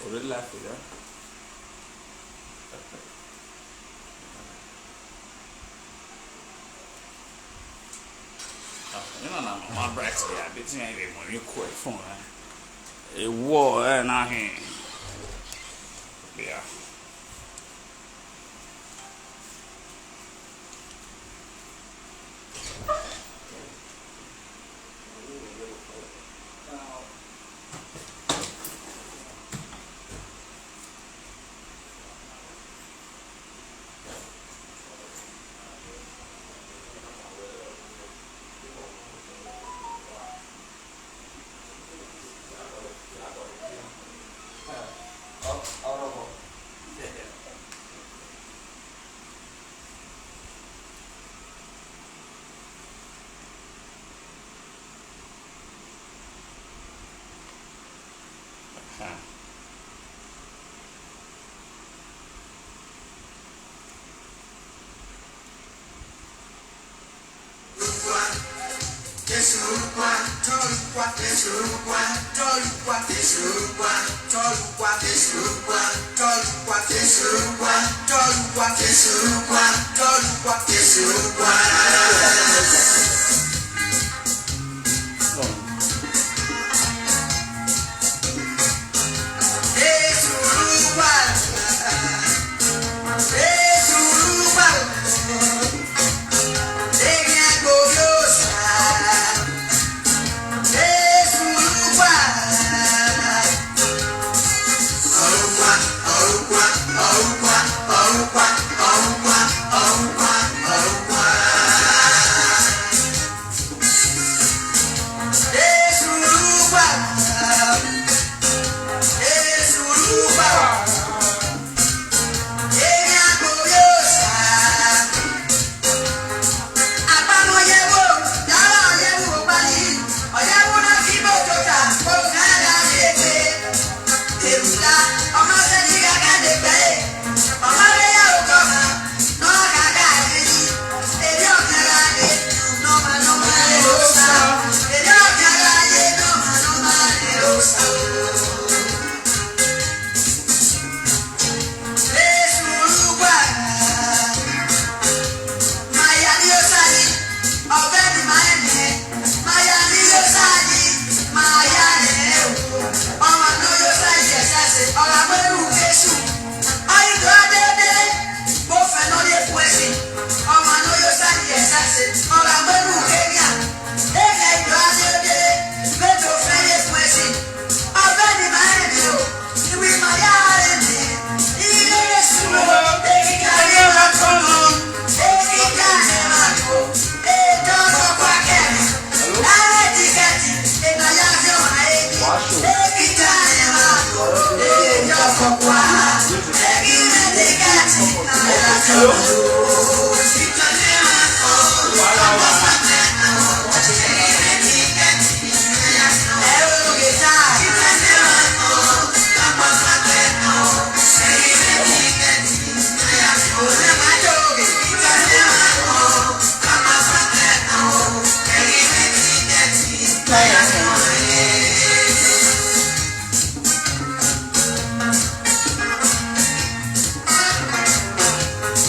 Already left it, yeah? You know, my brats, yeah, bitch, you ain't even when you quit phone. It war, and I ain't. Yeah.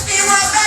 You want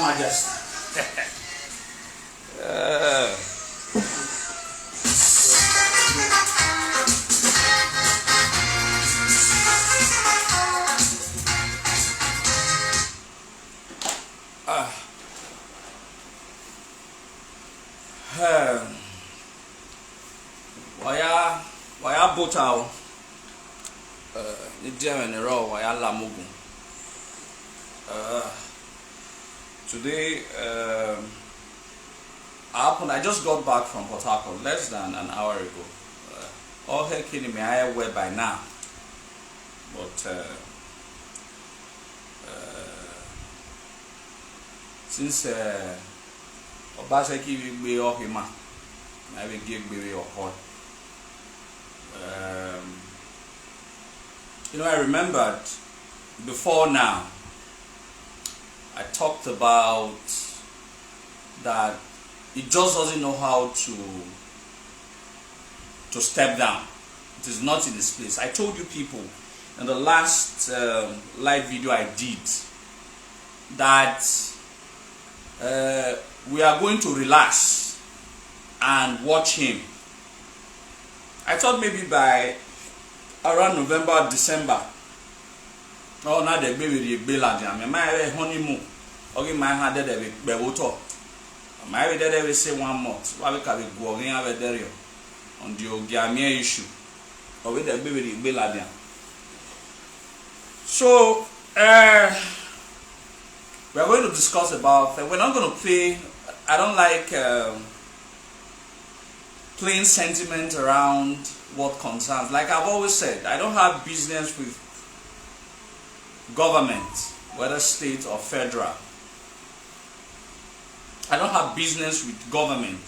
Majesty. Waya botao the German raw waya lamugu. Today I just got back from Port Harcourt less than an hour ago. All hell killing me, I aware by now. But since Obaseki will be off him, I will give me your heart. I remembered before now, I talked about that he just doesn't know how to step down. It is not in his place. I told you people in the last live video I did that we are going to relax and watch him. I thought maybe by around November, December. Oh, now the baby the jam. My honeymoon. Okay, my hand there be water. My baby there we say 1 month. Why we can go again have there on the Ogiamia issue. Or with the baby the jam. So we are going to discuss about. We're not going to play. I don't like playing sentiment around what concerns. Like I've always said, I don't have business with government, whether state or federal. I don't have business with government,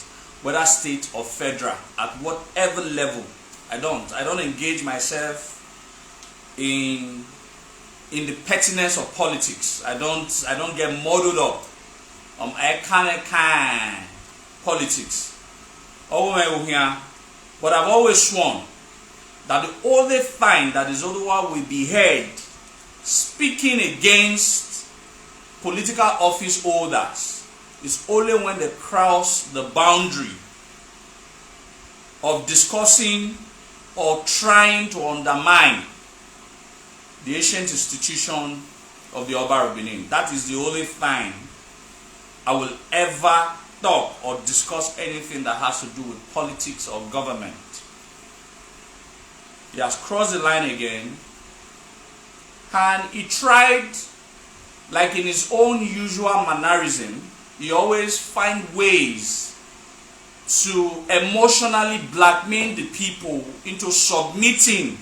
whether state or federal, at whatever level. I don't engage myself in the pettiness of politics. I don't get muddled up on kind politics. But I've always sworn that the only fine that is Oduwa will be heard speaking against political office holders is only when they cross the boundary of discussing or trying to undermine the ancient institution of the Oba of Benin. That is the only fine I will ever talk or discuss anything that has to do with politics or government. He has crossed the line again, and he tried, like in his own usual mannerism, he always finds ways to emotionally blackmail the people into submitting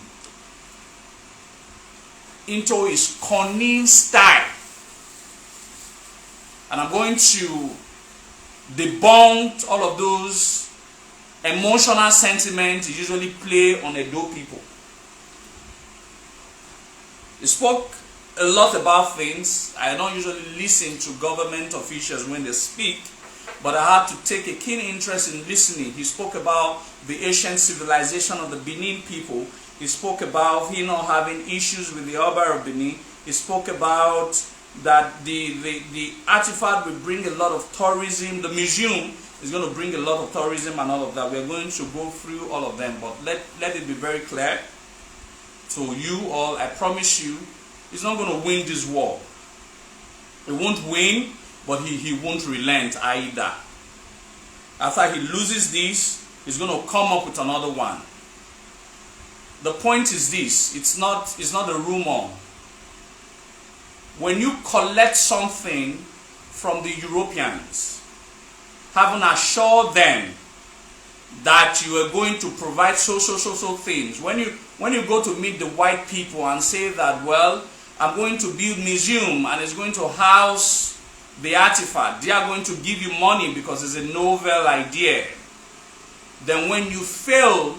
into his cunning style. And I'm going to debunk all of those emotional sentiments you usually play on Edo people. He spoke a lot about things. I don't usually listen to government officials when they speak, but I had to take a keen interest in listening. He spoke about the ancient civilization of the Benin people. He spoke about him not having issues with the Oba of Benin. He spoke about that the artifact will bring a lot of tourism. The museum is going to bring a lot of tourism and all of that. We're going to go through all of them, but let it be very clear to you all. I promise you, he's not going to win this war. He won't win, but he won't relent either. After he loses this, he's going to come up with another one. The point is this: it's not a rumor. When you collect something from the Europeans, having assured them that you are going to provide so things, when you go to meet the white people and say that, well, I'm going to build museum and it's going to house the artifact, they are going to give you money because it's a novel idea. Then when you fail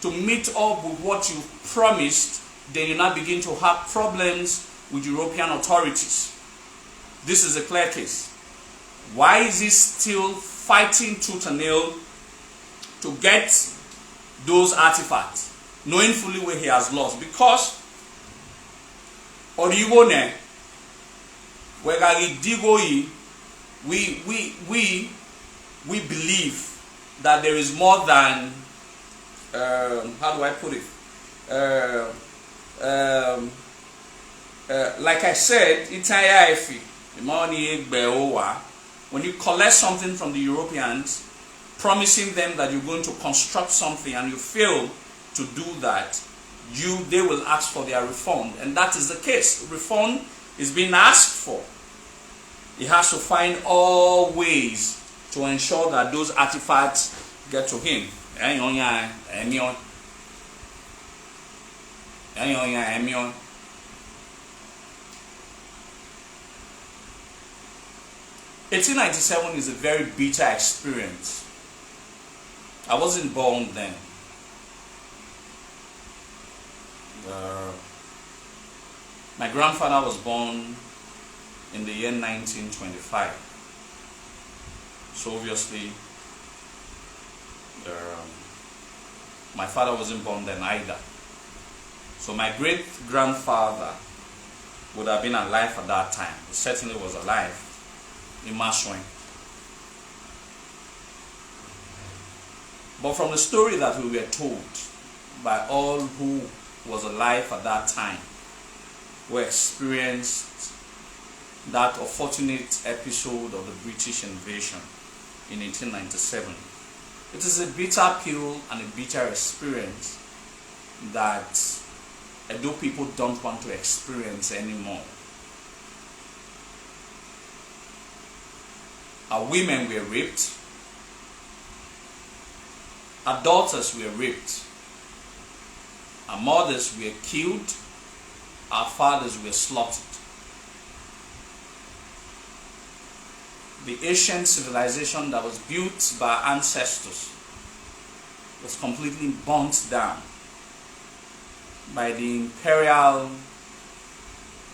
to meet up with what you promised, then you now begin to have problems with European authorities. This is a clear case. Why is he still fighting tooth and nail to get those artifacts, knowing fully where he has lost? Because Oriwone, wegari digoi we believe that there is more than how do I put it? Like I said, when you collect something from the Europeans, promising them that you're going to construct something and you fail to do that, they will ask for their refund. And that is the case. Refund is being asked for. He has to find all ways to ensure that those artifacts get to him. 1897 is a very bitter experience. I wasn't born then. My grandfather was born in the year 1925. So obviously, my father wasn't born then either. So my great-grandfather would have been alive at that time. He certainly was alive in Maswing. But from the story that we were told by all who was alive at that time, who experienced that unfortunate episode of the British invasion in 1897, it is a bitter pill and a bitter experience that Edo people don't want to experience anymore. Our women were raped. Our daughters were raped. Our mothers were killed. Our fathers were slaughtered. The ancient civilization that was built by our ancestors was completely burnt down by the imperial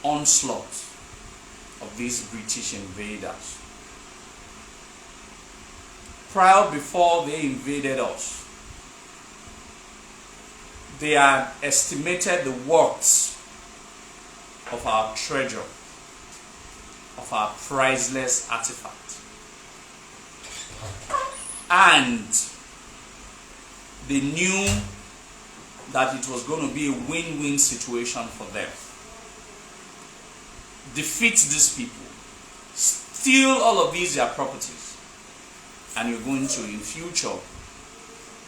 onslaught of these British invaders. Prior, before they invaded us, they had estimated the worth of our treasure, of our priceless artifact. And they knew that it was going to be a win-win situation for them. Defeat these people, steal all of these their properties, and you're going to, in future,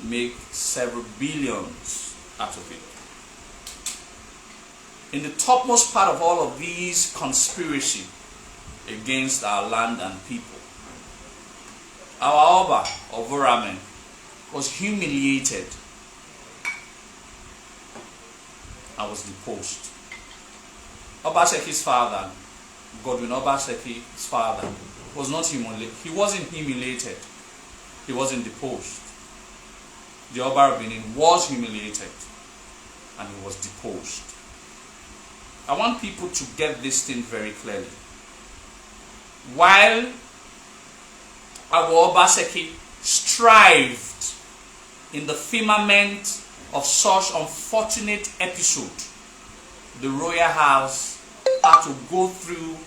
make several billions out of it. In the topmost part of all of these conspiracy against our land and people, our Oba of Oramen was humiliated and was deposed. Obaseki's father, Godwin Obaseki's father, was not humiliated. He wasn't humiliated. He wasn't deposed. The Oba of Benin was humiliated and he was deposed. I want people to get this thing very clearly. While our Obaseki strived in the firmament of such unfortunate episode, the royal house had to go through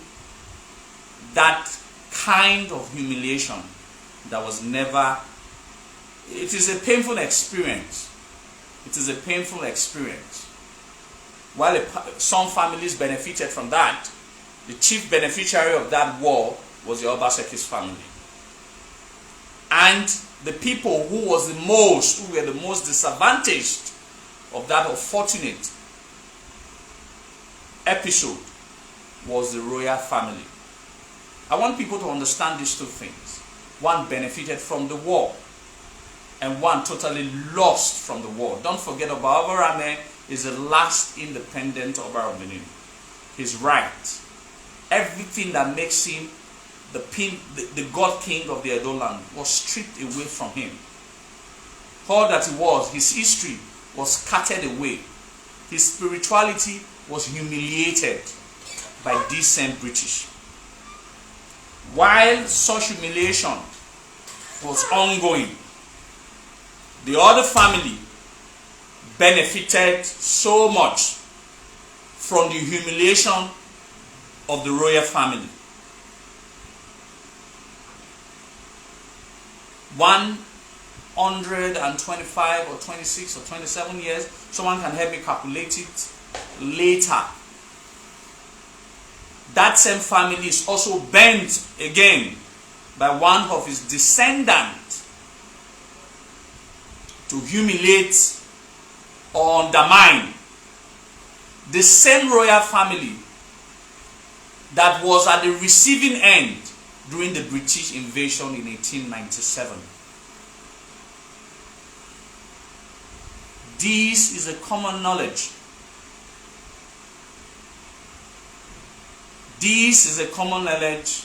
that kind of humiliation that was never. It is a painful experience. It is a painful experience. While some families benefited from that, the chief beneficiary of that war was the Obaseki's family. And the people who were the most disadvantaged of that unfortunate episode was the royal family. I want people to understand these two things. One benefited from the war, and one totally lost from the war. Don't forget, Oba Obarame is the last independent Oba of Benin. He's right. Everything that makes him the god king of the Edo land was stripped away from him. All that he was, his history was scattered away. His spirituality was humiliated by these same British. While such humiliation was ongoing, the other family benefited so much from the humiliation of the royal family. 125 or 26 or 27 years. Someone can help me calculate it later. That same family is also bent again by one of his descendants to humiliate or undermine the same royal family that was at the receiving end during the British invasion in 1897. This is a common knowledge. This is a common knowledge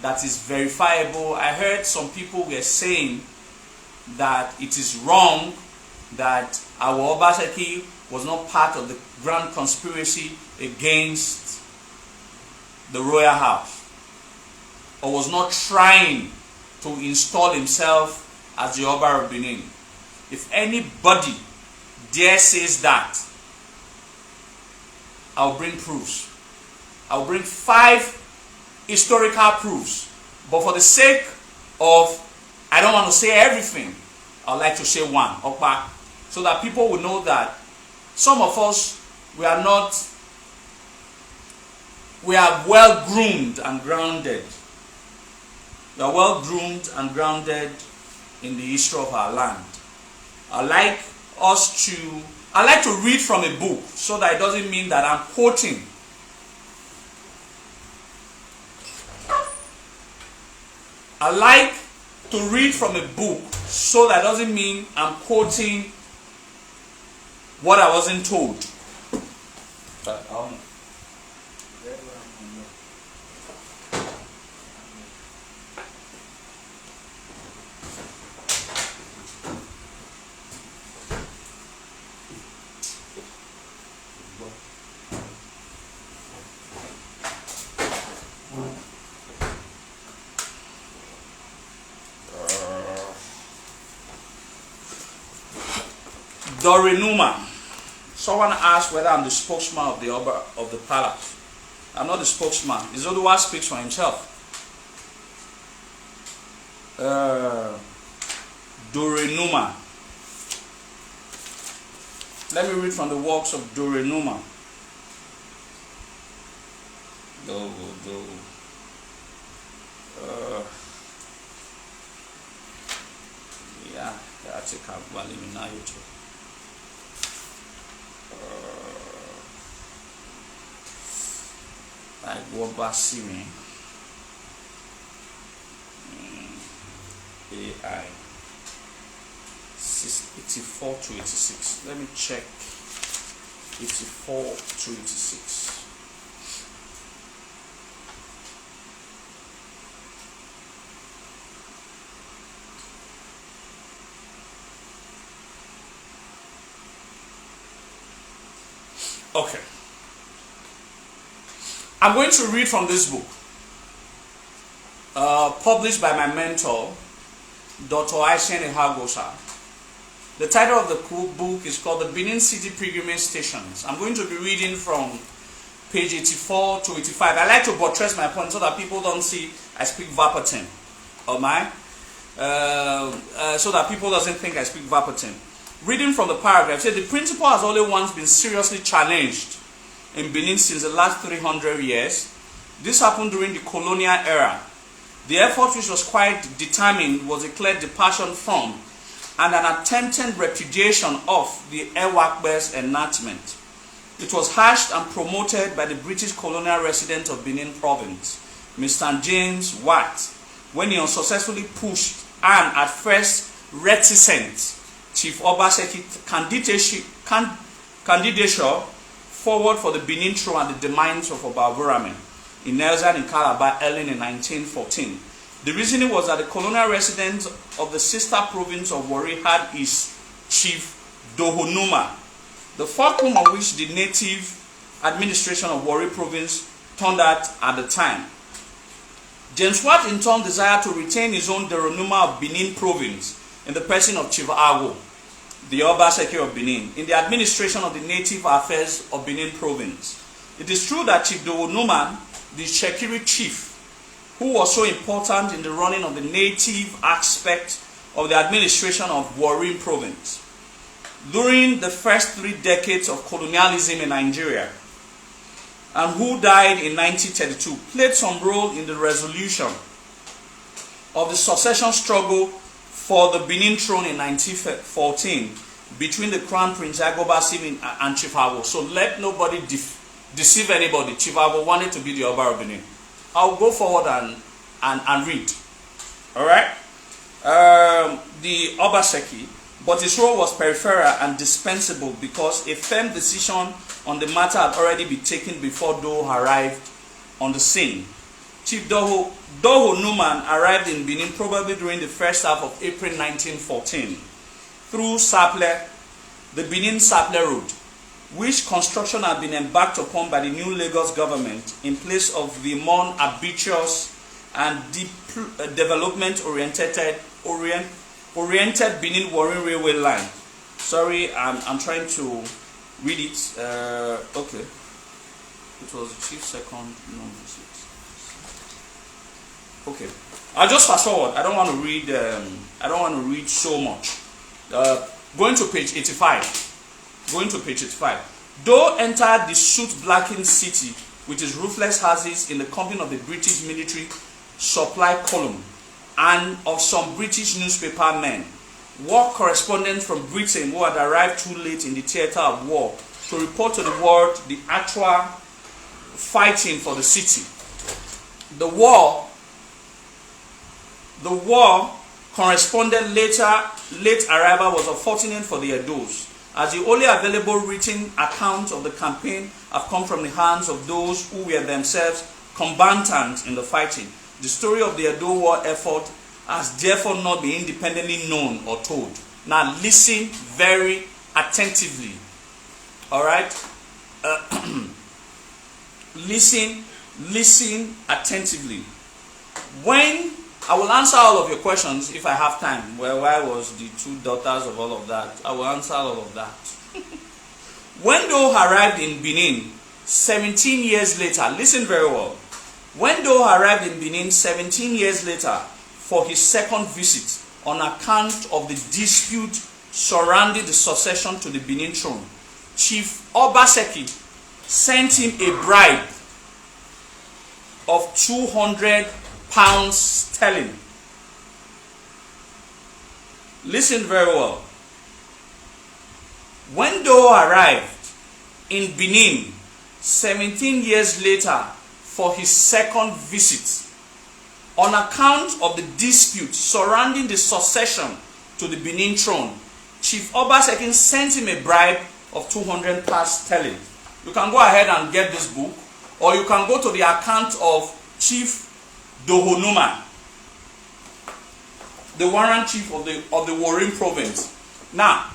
that is verifiable. I heard some people were saying that it is wrong that our Obaseki was not part of the grand conspiracy against the royal house, or was not trying to install himself as the Oba of Benin. If anybody dare says that, I'll bring proofs. I'll bring 5 historical proofs. But for the sake of, I don't want to say everything, I'd like to say one, Okpa, so that people will know that some of us, we are well groomed and grounded. We are well groomed and grounded in the history of our land. I like to read from a book, so that it doesn't mean that I'm quoting. I like to read from a book, so that doesn't mean I'm quoting what I wasn't told. Dorenuma. Someone asked whether I'm the spokesman of the Oba of the palace. I'm not the spokesman. Izoduwa speaks for himself. Dorenuma. Let me read from the works of Dorenuma. Yeah, that's a Kabbalah. Like what Basimi AI 84 to 86. Let me check 84 to 86. Okay. I'm going to read from this book, published by my mentor, Dr. Aishen Ehagosa. The title of the book is called The Benin City Pilgrimage Stations. I'm going to be reading from page 84 to 85. I like to buttress my point so that people don't see I speak verbatim. So that people doesn't think I speak verbatim. Reading from the paragraph, said the principle has only once been seriously challenged in Benin since the last 300 years. This happened during the colonial era. The effort, which was quite determined, was a clear departure from and an attempted repudiation of the Ewakbe's enactment. It was hashed and promoted by the British colonial resident of Benin province, Mr. James Watt, when he unsuccessfully pushed and at first reticent Chief Obaseki candidature forward for the Benin throne at the demise of Oba Aburamen in Nelson in Calabar early in 1914. The reasoning was that the colonial residents of the sister province of Warri had his Chief Dohonuma, the fulcrum on which the native administration of Warri province turned out at the time. James Watt in turn desired to retain his own Dohonuma of Benin province in the person of Chief Ago, the Obaseki of Benin, in the administration of the native affairs of Benin province. It is true that Chief Dohonuma, the Shekiri chief, who was so important in the running of the native aspect of the administration of Warri province during the first 3 decades of colonialism in Nigeria, and who died in 1932, played some role in the resolution of the succession struggle for the Benin throne in 1914 between the Crown Prince Agbobasim and Chief Agbo. So let nobody deceive anybody. Chief Agbo wanted to be the Oba of Benin. I'll go forward and read. Alright? The Obaseki, but his role was peripheral and dispensable because a firm decision on the matter had already been taken before Doho arrived on the scene. Chief Doho Numan arrived in Benin probably during the first half of April 1914 through Saple, the Benin-Saple Road, which construction had been embarked upon by the new Lagos government in place of the more ambitious and development-oriented Benin-Warri railway line. Sorry, I'm trying to read it. Okay. It was the chief second. No, okay. I'll just fast forward. I don't want to read so much. Going to page 85. Doe entered the soot-blackened city with its roofless houses in the company of the British military supply column and of some British newspaper men, war correspondents from Britain who had arrived too late in the theatre of war to report to the world the actual fighting for the city. The war correspondent late arrival was unfortunate for the Edos, as the only available written account of the campaign have come from the hands of those who were themselves combatants in the fighting. The story of the Edo war effort has therefore not been independently known or told. Now listen very attentively. Alright? Listen attentively. When I will answer all of your questions if I have time. Well, why was the 2 daughters of all of that? I will answer all of that. When Doe arrived in Benin 17 years later, listen very well. When Doe arrived in Benin 17 years later for his second visit on account of the dispute surrounding the succession to the Benin throne, Chief Obaseki sent him a bribe of 200 pounds sterling. Listen very well. When Doe arrived in Benin 17 years later for his second visit on account of the dispute surrounding the succession to the Benin throne, Chief Obaseki sent him a bribe of 200 pounds sterling. You can go ahead and get this book, or you can go to the account of Chief Doho Numan, the warrant chief of the Warri province. Now,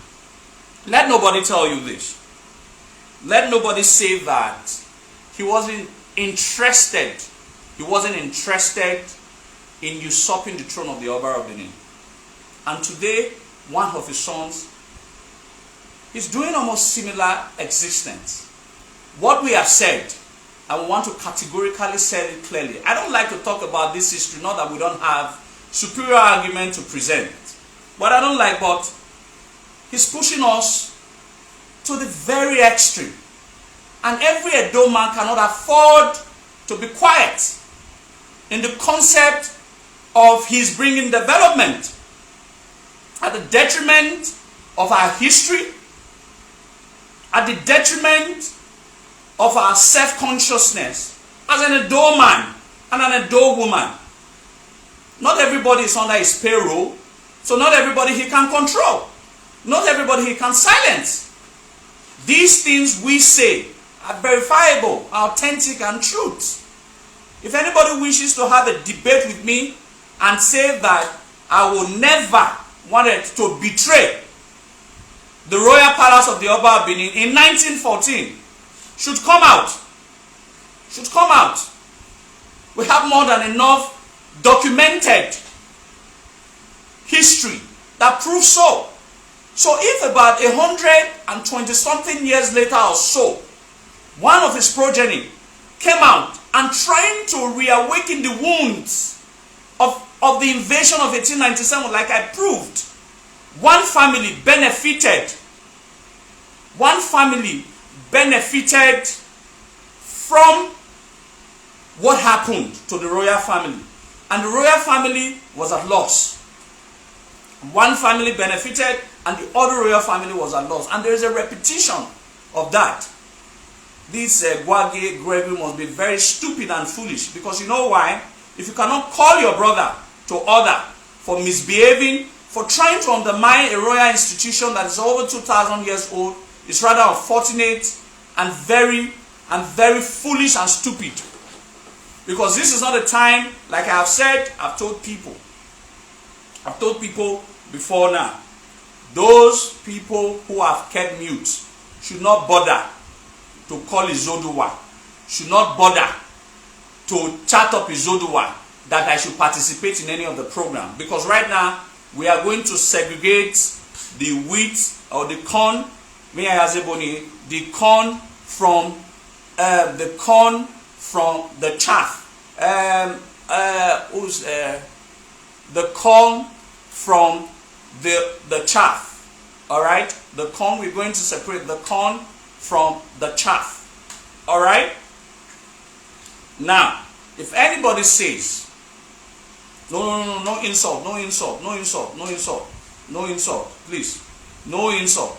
let nobody tell you this. Let nobody say that he wasn't interested. He wasn't interested in usurping the throne of the Oba of Benin. And today, one of his sons is doing almost similar existence. What we have said, I want to categorically say it clearly. I don't like to talk about this history, not that we don't have superior argument to present. But I don't like, but he's pushing us to the very extreme. And every Edo man cannot afford to be quiet in the concept of his bringing development at the detriment of our history, at the detriment of our self-consciousness as an Edo man and an Edo woman. Not everybody is under his payroll, so not everybody he can control. Not everybody he can silence. These things we say are verifiable, authentic, and truth. If anybody wishes to have a debate with me and say that I will never wanted to betray the royal palace of the Oba of Benin in 1914, should come out. Should come out. We have more than enough documented history that proves so. So if about 120 something years later or so, one of his progeny came out and trying to reawaken the wounds of the invasion of 1897, like I proved. One family benefited from what happened to the royal family, and the royal family was at loss. One family benefited and the other royal family was at loss, and there is a repetition of that. This Gwage Gregory must be very stupid and foolish, because you know why? If you cannot call your brother to order for misbehaving, for trying to undermine a royal institution that is over 2,000 years old, it's rather unfortunate and very foolish and stupid. Because this is not a time, like I have said, I've told people before now, those people who have kept mute should not bother to call Izoduwa, should not bother to chat up Izoduwa that I should participate in any of the program. Because right now, we are going to segregate the wheat or the corn, the corn from the chaff. The corn from the chaff. Alright? The corn, we're going to separate the corn from the chaff. Alright? Now, if anybody says, no insult, please. No insult.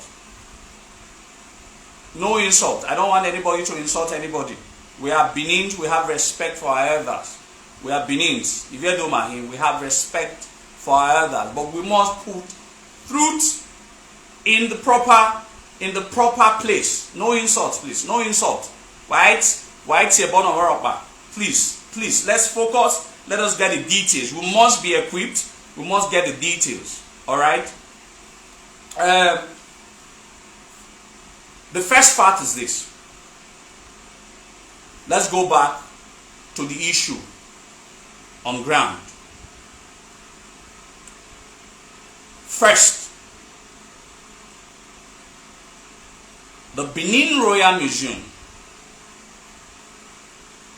No insult. I don't want anybody to insult anybody. We are Benins, we have respect for our elders. We are Benins. If you don't mind, we have respect for our elders. But we must put truth in the proper place. No insult, please. No insult. White here, please, let's focus. Let us get the details. We must be equipped. We must get the details. Alright? The first part is this. Let's go back to the issue on ground. First, the Benin Royal Museum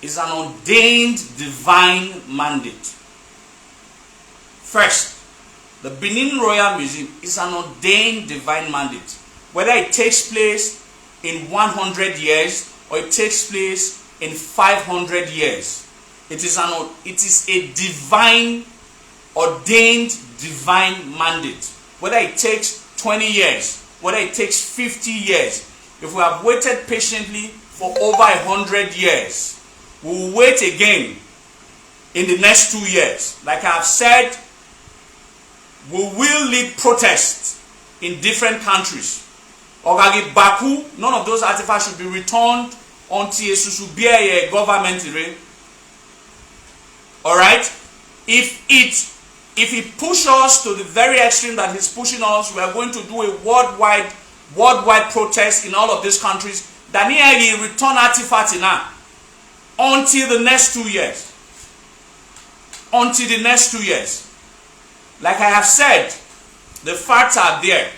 is an ordained divine mandate. First, the Benin Royal Museum is an ordained divine mandate. Whether it takes place in 100 years or it takes place in 500 years, it is a divine, ordained divine mandate. Whether it takes 20 years, whether it takes 50 years, if we have waited patiently for over 100 years, we will wait again in the next 2 years. Like I have said, we will lead protests in different countries. Ogagi Baku, none of those artifacts should be returned until a government. Alright? If it pushes us to the very extreme that he's pushing us, we are going to do a worldwide protest in all of these countries. Daniel return artifacts now until the next 2 years. Until the next 2 years. Like I have said, the facts are there.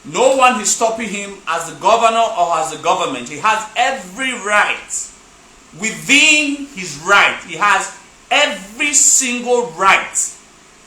No one is stopping him as the governor or as the government. He has every right. Within his right, he has every single right.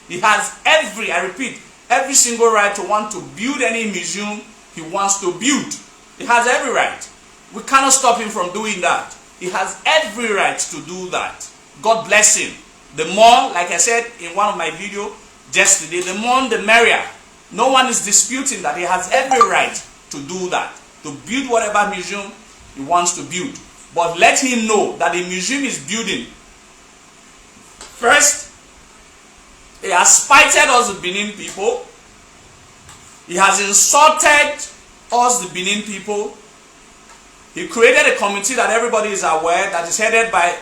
He has every single right to want to build any museum he wants to build. He has every right. We cannot stop him from doing that. He has every right to do that. God bless him. The more, like I said in one of my videos yesterday, the more the merrier. No one is disputing that he has every right to do that, to build whatever museum he wants to build. But let him know that the museum is building. First, he has spited us, the Benin people. He has insulted us, the Benin people. He created a committee that everybody is aware that is headed by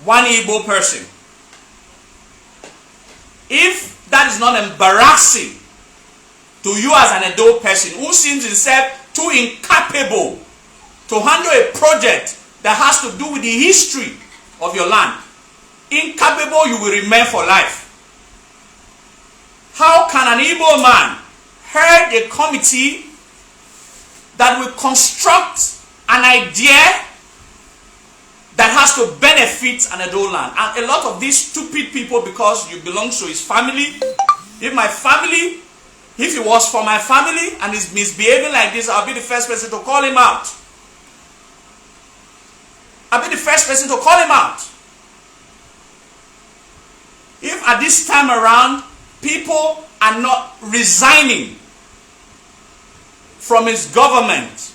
one Igbo person. If that is not embarrassing to you as an adult person who seems himself too incapable to handle a project that has to do with the history of your land, incapable you will remain for life. How can an Igbo man head a committee that will construct an idea that has to benefit an Edo land. And a lot of these stupid people, because you belong to his family, if he was for my family and is misbehaving like this, I'll be the first person to call him out. I'll be the first person to call him out. If at this time around, people are not resigning from his government,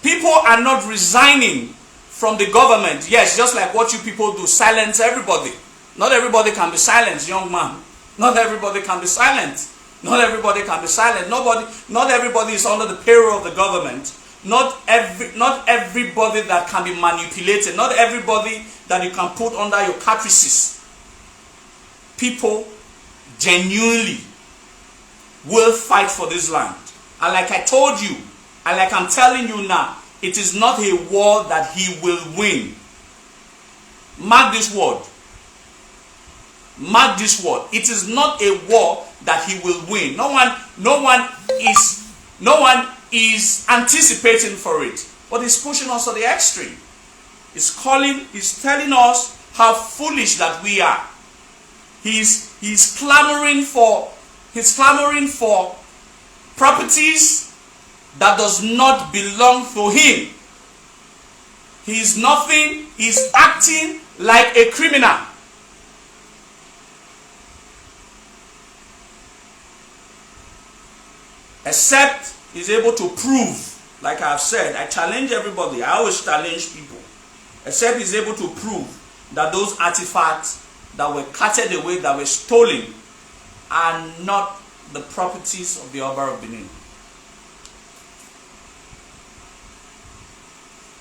people are not resigning from the government. Yes, just like what you people do, silence everybody. Not everybody can be silent, young man. Not everybody can be silent. Not everybody can be silent. Not everybody is under the payroll of the government. Not everybody that can be manipulated. Not everybody that you can put under your caprices. People genuinely will fight for this land. And like I told you, and like I'm telling you now, it is not a war that he will win. Mark this word. Mark this word. It is not a war that he will win. No one is anticipating for it. But he's pushing us to the extreme. He's telling us how foolish that we are. He's clamoring for properties that does not belong to him. He is nothing. He's acting like a criminal. Except he's able to prove, like I've said, I challenge everybody. I always challenge people. Except he's able to prove that those artifacts that were carted away, that were stolen, are not the properties of the Oba of Benin.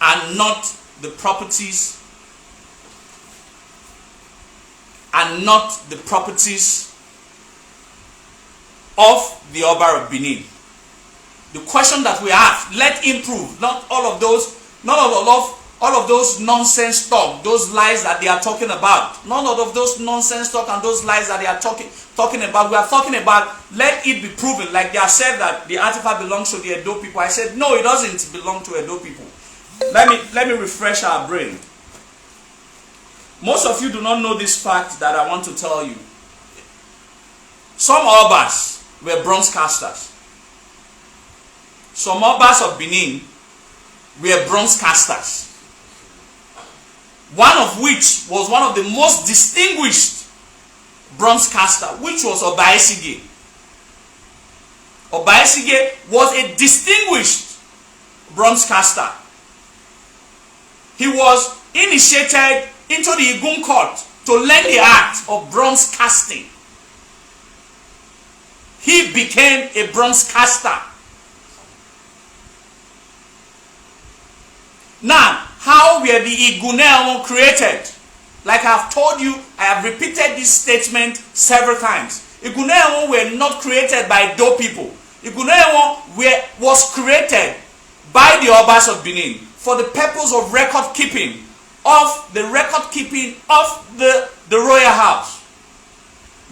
Are not the properties of the Oba of Benin. The question that we ask, let him prove. Not all of those nonsense talk, those lies that they are talking about. None of those nonsense talk and those lies that they are talking about. We are talking about, let it be proven. Like they have said that the artifact belongs to the Edo people. I said, no, it doesn't belong to Edo people. Let me refresh our brain. Most of you do not know this fact that I want to tell you. Some Obas were bronze casters. Some Obas of Benin were bronze casters. One of which was one of the most distinguished bronze caster, which was Obaesige. Obaesige was a distinguished bronze caster. He was initiated into the Igun court to learn the art of bronze casting. He became a bronze caster. Now, how were the Iguneamon created? Like I have told you, I have repeated this statement several times. Iguneamon were not created by Edo people. Iguneamon was created by the Obas of Benin for the purpose of record keeping of the royal house.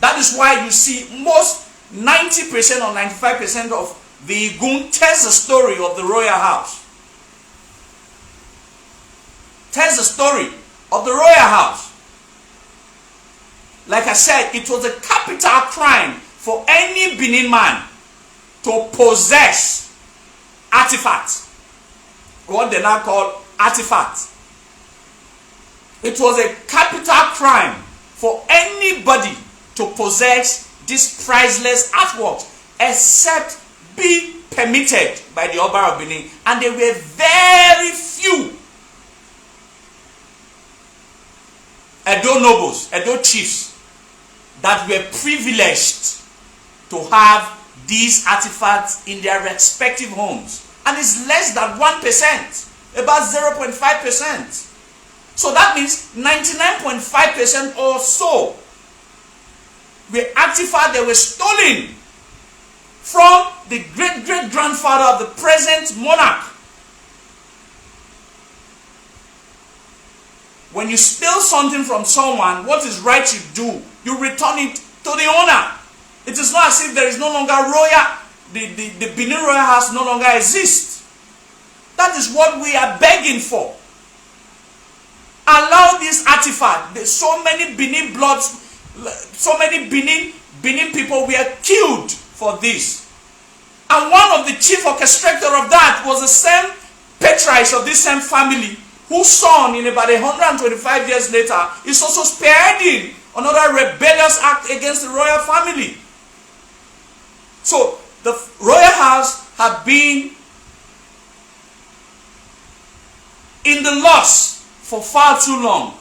That is why you see most 90% or 95% of the Igun tells the story of the royal house. Tells the story of the royal house. Like I said, it was a capital crime for any Benin man to possess artifacts. What they now call artifacts. It was a capital crime for anybody to possess these priceless artworks, except be permitted by the Oba of Benin. And there were very few Edo nobles, Edo chiefs, that were privileged to have these artifacts in their respective homes. And it's less than 1%, about 0.5%. So that means 99.5% or so were artifacts that were stolen from the great-great-grandfather of the present monarch. When you steal something from someone, what is right you do? You return it to the owner. It is not as if there is no longer royal, the Benin royal house no longer exists. That is what we are begging for. Allow this artifact. There's so many Benin bloods, so many Benin people were killed for this. And one of the chief orchestrator of that was the same patriarch of this same family, whose son, in about 125 years later, is also spearheading another rebellious act against the royal family. So the royal house have been in the loss for far too long.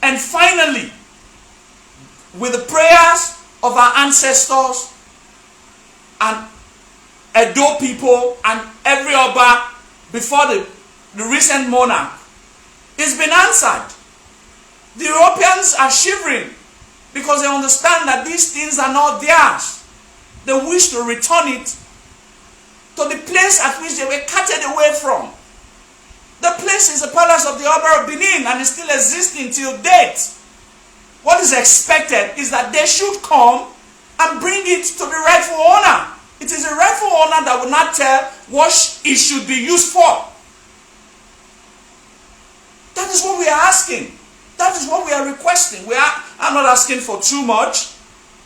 And finally, with the prayers of our ancestors and Edo people and every Oba before the recent monarch, it's been answered. The Europeans are shivering because they understand that these things are not theirs. They wish to return it to the place at which they were carted away from. The place is the palace of the Oba of Benin and is still existing till date. What is expected is that they should come and bring it to the rightful owner. It is the rightful owner that will not tell what it should be used for. That is what we are asking. That is what we are requesting. I'm not asking for too much.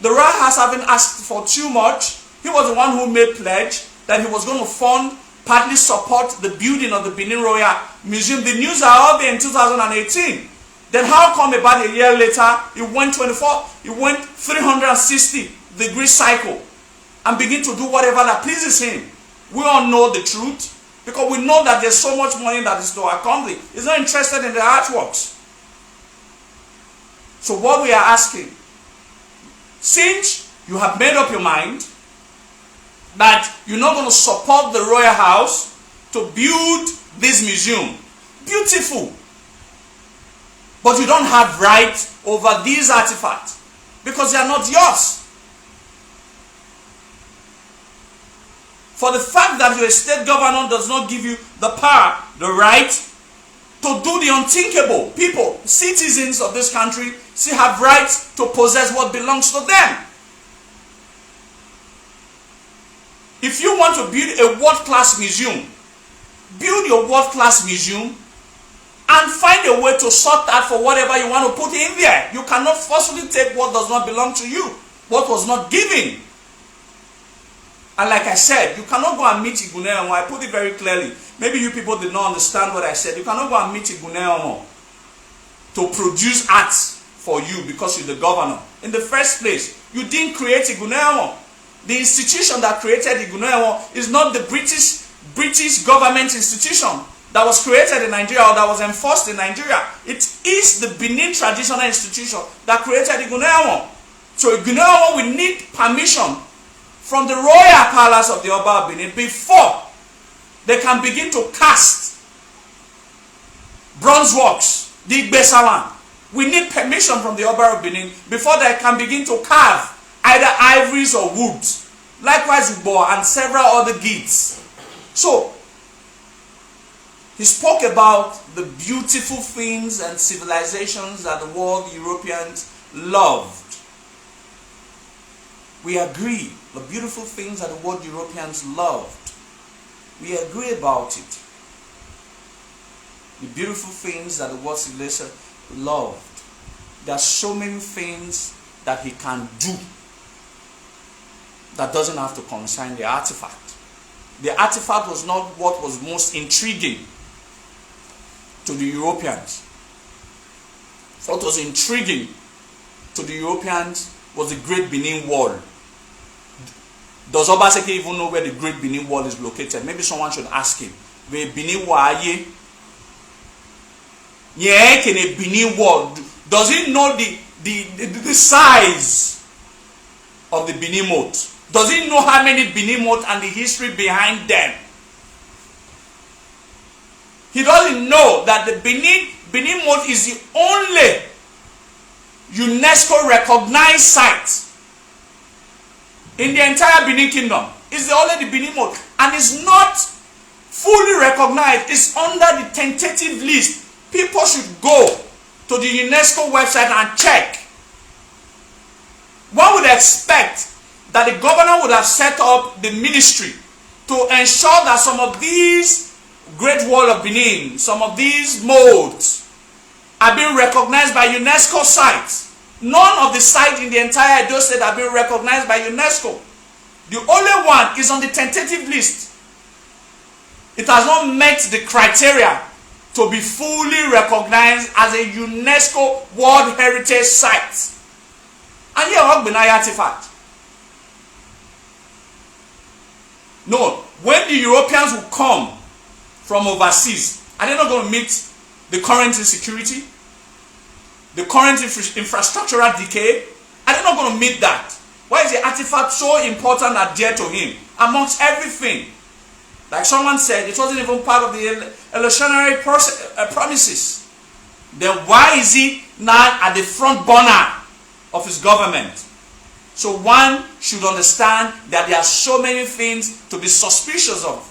The royal house haven't asked for too much. He was the one who made pledge that he was going to fund, partly support the building of the Benin Royal Museum. The news are out there in 2018. Then how come about a year later, it went 360 degree cycle and begin to do whatever that pleases him? We all know the truth because we know that there's so much money that is to accomplish. He's not interested in the artworks. So what we are asking, since you have made up your mind that you're not going to support the royal house to build this museum, beautiful, but you don't have right over these artifacts because they are not yours. For the fact that your state governor does not give you the power, the right to do the unthinkable, people, citizens of this country still have rights to possess what belongs to them. If you want to build a world-class museum, build your world-class museum and find a way to sort that for whatever you want to put in there. You cannot forcibly take what does not belong to you, what was not given. And like I said, you cannot go and meet Iguneomo. I put it very clearly. Maybe you people did not understand what I said. You cannot go and meet Iguneomo to produce arts for you because you're the governor. In the first place, you didn't create Iguneomo. The institution that created Iguneomo is not the British government institution that was created in Nigeria or that was enforced in Nigeria. It is the Benin traditional institution that created Iguneomo. So Iguneomo will need permission from the royal palace of the Oba of Benin before they can begin to cast bronze works, the Igbesawan. We need permission from the Oba of Benin before they can begin to carve either ivories or woods. Likewise Ubo and several other gifts. So, he spoke about the beautiful things and civilizations that the world Europeans loved. We agree. The beautiful things that the world Europeans loved. We agree about it. The beautiful things that the world civilization loved. There are so many things that he can do that doesn't have to concern the artifact. The artifact was not what was most intriguing to the Europeans. What was intriguing to the Europeans was the Great Benin Wall. Does Obaseki even know where the Great Benin Wall is located? Maybe someone should ask him. Where Benin Wall? Yeah, can a Benin Wall? Does he know the size of the Benin moat? Does he know how many Benin moat and the history behind them? He doesn't know that the Benin moat is the only UNESCO recognized site in the entire Benin Kingdom. It's the only Benin moat, and it's not fully recognized. It's under the tentative list. People should go to the UNESCO website and check. One would expect that the governor would have set up the ministry to ensure that some of these Great Wall of Benin, some of these molds are being recognized by UNESCO sites. None of the sites in the entire Edo State are being recognized by UNESCO. The only one is on the tentative list. It has not met the criteria to be fully recognized as a UNESCO World Heritage Site. And here, what Benai artifact? No, when the Europeans will come from overseas, are they not going to meet the current insecurity, the current infrastructural decay? Are they not going to meet that? Why is the artifact so important and dear to him amongst everything? Like someone said, it wasn't even part of the electionary promises. Then why is he now at the front burner of his government? So one should understand that there are so many things to be suspicious of.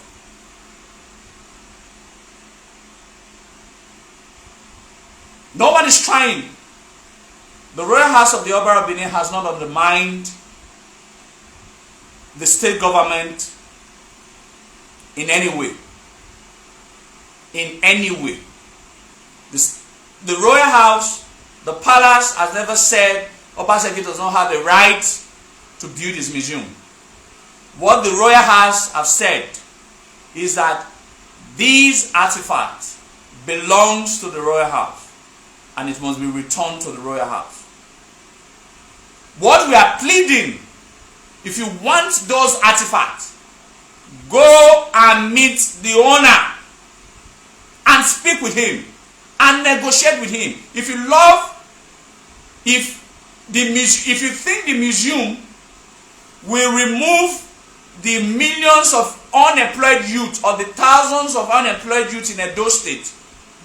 No one is trying. The Royal House of the Oba of Benin has not undermined the state government in any way. In any way. The Royal House, the palace, has never said Obaseki does not have the right to build his museum. What the Royal House have said is that these artifacts belongs to the Royal House and it must be returned to the Royal House. What we are pleading, if you want those artifacts, go and meet the owner and speak with him and negotiate with him. If you think the museum will remove the millions of unemployed youth or the thousands of unemployed youth in Edo State,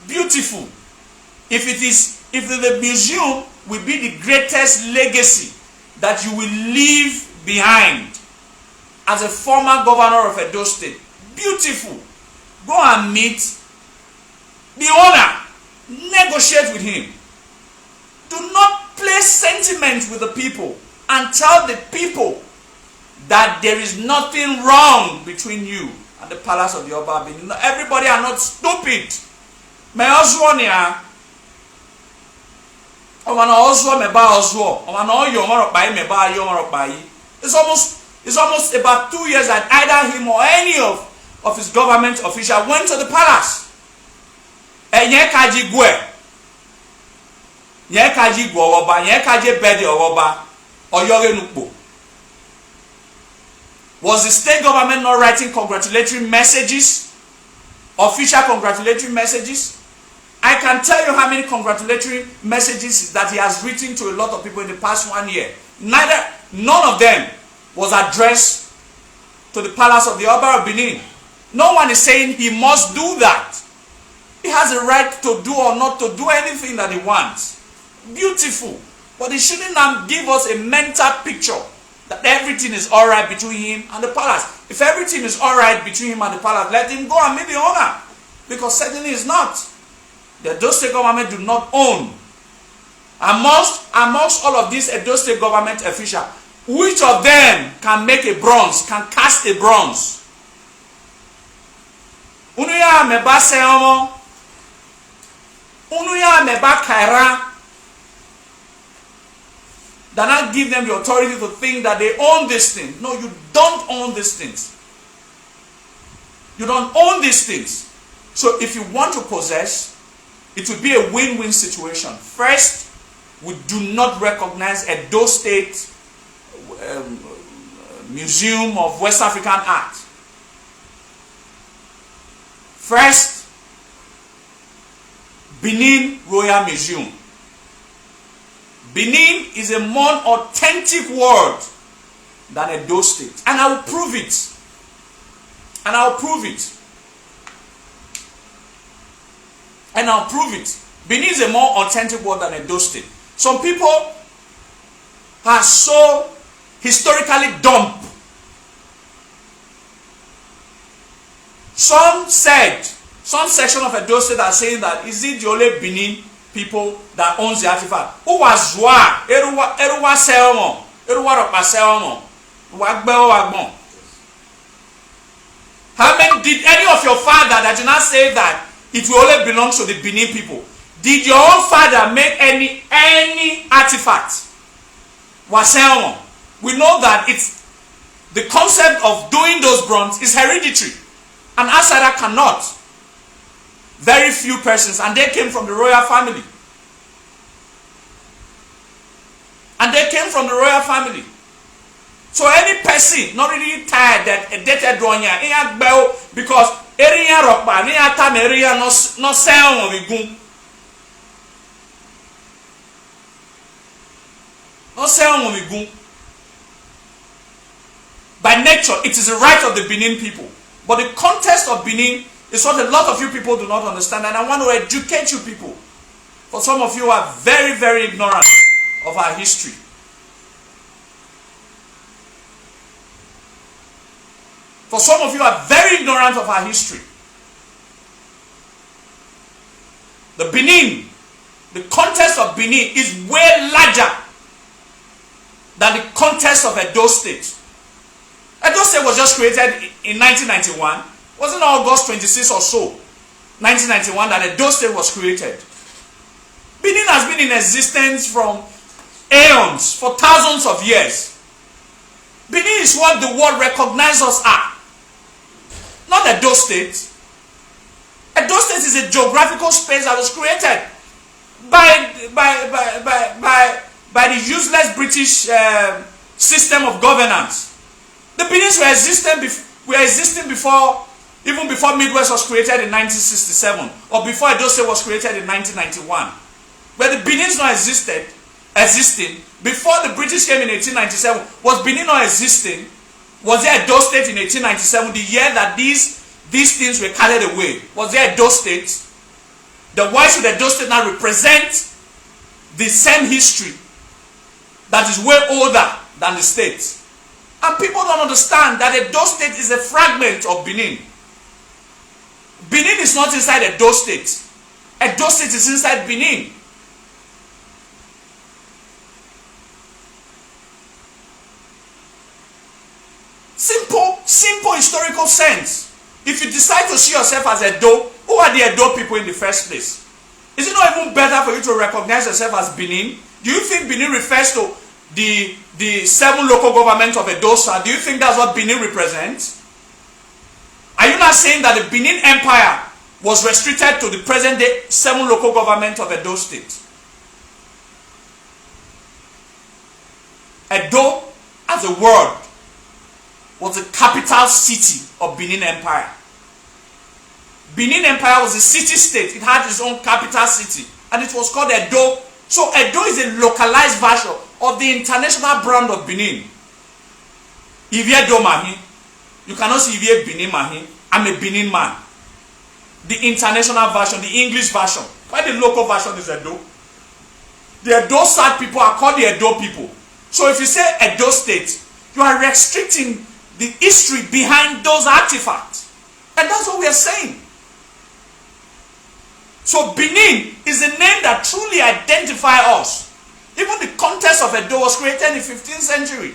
beautiful. If the museum will be the greatest legacy that you will leave behind as a former governor of Edo State, beautiful. Go and meet the owner, negotiate with him. Do not play sentiment with the people and tell the people that there is nothing wrong between you and the palace of the Oba Benin. Everybody are not stupid. May Oswonia. It's almost about 2 years that either him or any of his government official went to the palace. Was the state government not writing congratulatory messages? Official congratulatory messages? I can tell you how many congratulatory messages that he has written to a lot of people in the past 1 year. None of them was addressed to the palace of the Oba of Benin. No one is saying he must do that. He has a right to do or not to do anything that he wants. Beautiful. But he shouldn't give us a mental picture that everything is alright between him and the palace. If everything is alright between him and the palace, let him go and meet the owner. Because certainly it's not. The Edo State government do not own. Amongst all of these Edo State government officials, which of them can make a bronze, can cast a bronze? Unuya meba seomo. Unuya meba kaira. That not give them the authority to think that they own this thing. No, you don't own these things. You don't own these things. So if you want to possess, it will be a win-win situation. First, we do not recognize Edo State Museum of West African Art. First, Benin Royal Museum. Benin is a more authentic word than Edo State. And I will prove it. And I'll prove it. And I'll prove it. Benin is a more authentic word than Edo State. Some people are so historically dumb. Some section of Edo State are saying that is it the only Benin people that owns the artifact? Who was Zwa? Eruwa Selmo. Eruwa Ropa Selmo. Wagbeo Wagbon. How many did any of your father that did not say that it will only belong to the Benin people? Did your own father make any artifact? We know that it's the concept of doing those bronze is hereditary. An outsider cannot. Very few persons, and they came from the royal family. And they came from the royal family. So any person not really tired that a debtor drawing because area rock area time area no sound of a no sound of a by nature, it is the right of the Benin people. But the context of Benin is what a lot of you people do not understand. And I want to educate you people. For some of you are very, very ignorant of our history. For some of you are very ignorant of our history. The Benin, the context of Benin is way larger than the context of Edo State. Edo State was just created in 1991. Wasn't August 26 or so, 1991, that Edo State was created. Benin has been in existence from aeons, for thousands of years. Benin is what the world recognizes us as. Not Edo State. Edo State is a geographical space that was created by the useless British system of governance. The Benins were existing before, even before Midwest was created in 1967, or before Edo State was created in 1991. But the Benins not existing before the British came in 1897. Was Benin not existing? Was there Edo State in 1897, the year that these things were carried away? Was there Edo State? Then why should Edo State now represent the same history that is way older than the state? And people don't understand that Edo State is a fragment of Benin. Benin is not inside Edo State. Edo State is inside Benin. Simple historical sense. If you decide to see yourself as Edo, who are the Edo people in the first place? Is it not even better for you to recognize yourself as Benin? Do you think Benin refers to the 7 local governments of Edo State? Do you think that's what Benin represents? Are you not saying that the Benin Empire was restricted to the present day 7 local governments of Edo State? Edo as a word was the capital city of Benin Empire. Benin Empire was a city-state. It had its own capital city. And it was called Edo. So Edo is a localized version of the international brand of Benin. Ivie Do Mahi. You cannot see Ivie Benin Mahi. I'm a Benin man. The international version, the English version. Why the local version is Edo? The Edo State people are called the Edo people. So if you say Edo State, you are restricting the history behind those artifacts. And that's what we are saying. So Benin is a name that truly identifies us. Even the context of Edo was created in the 15th century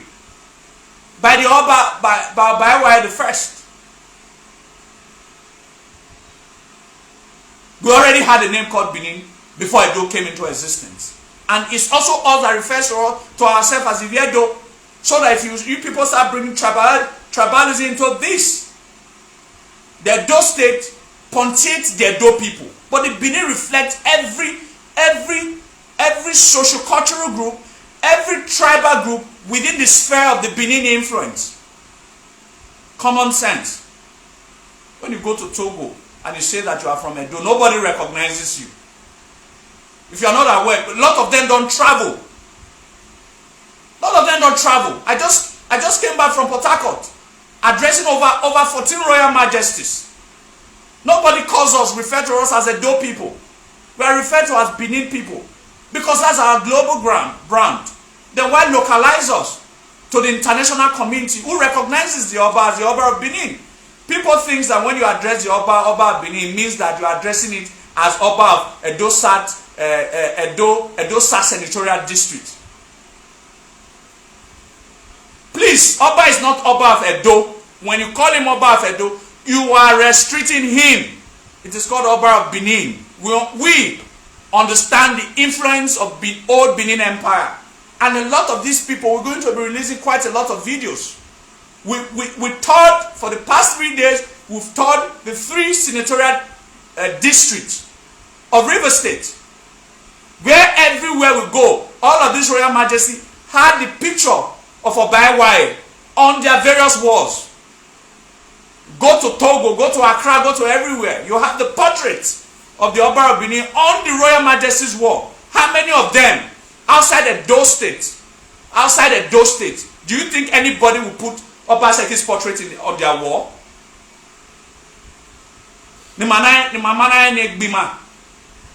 by the Oba, by the first. We already had a name called Benin before Edo came into existence. And it's also us that refers to ourselves as Iviedo. So that if you people start bringing tribalism into this, the Edo State punctuates the Edo people. But the Benin reflects every socio-cultural group, every tribal group within the sphere of the Benin influence. Common sense. When you go to Togo and you say that you are from Edo, nobody recognizes you. If you are not aware, a lot of them don't travel. A lot of them don't travel. I just came back from Port Harcourt, addressing over 14 royal majesties. Nobody calls us, refer to us as Edo people. We are referred to as Benin people. Because that's our global brand. Then why localize us to the international community who recognizes the Oba as the Oba of Benin? People think that when you address the Oba of Benin, means that you are addressing it as Oba of Edo Sat Senatorial District. Please, Oba is not Oba of Edo. When you call him Oba of Edo, You are restricting him. It is called Oba of Benin. We understand the influence of the old Benin Empire. And a lot of these people, we're going to be releasing quite a lot of videos. We taught, for the past 3 days, we've taught the 3 senatorial districts of River State. Where everywhere we go, all of this Royal Majesty had the picture of Obaiwaye on their various walls. Go to Togo, go to Accra, go to everywhere. You have the portraits of the Oba of Benin on the Royal Majesty's wall. How many of them outside Edo State? Outside Edo State, do you think anybody will put Oba Seki's portrait on their wall?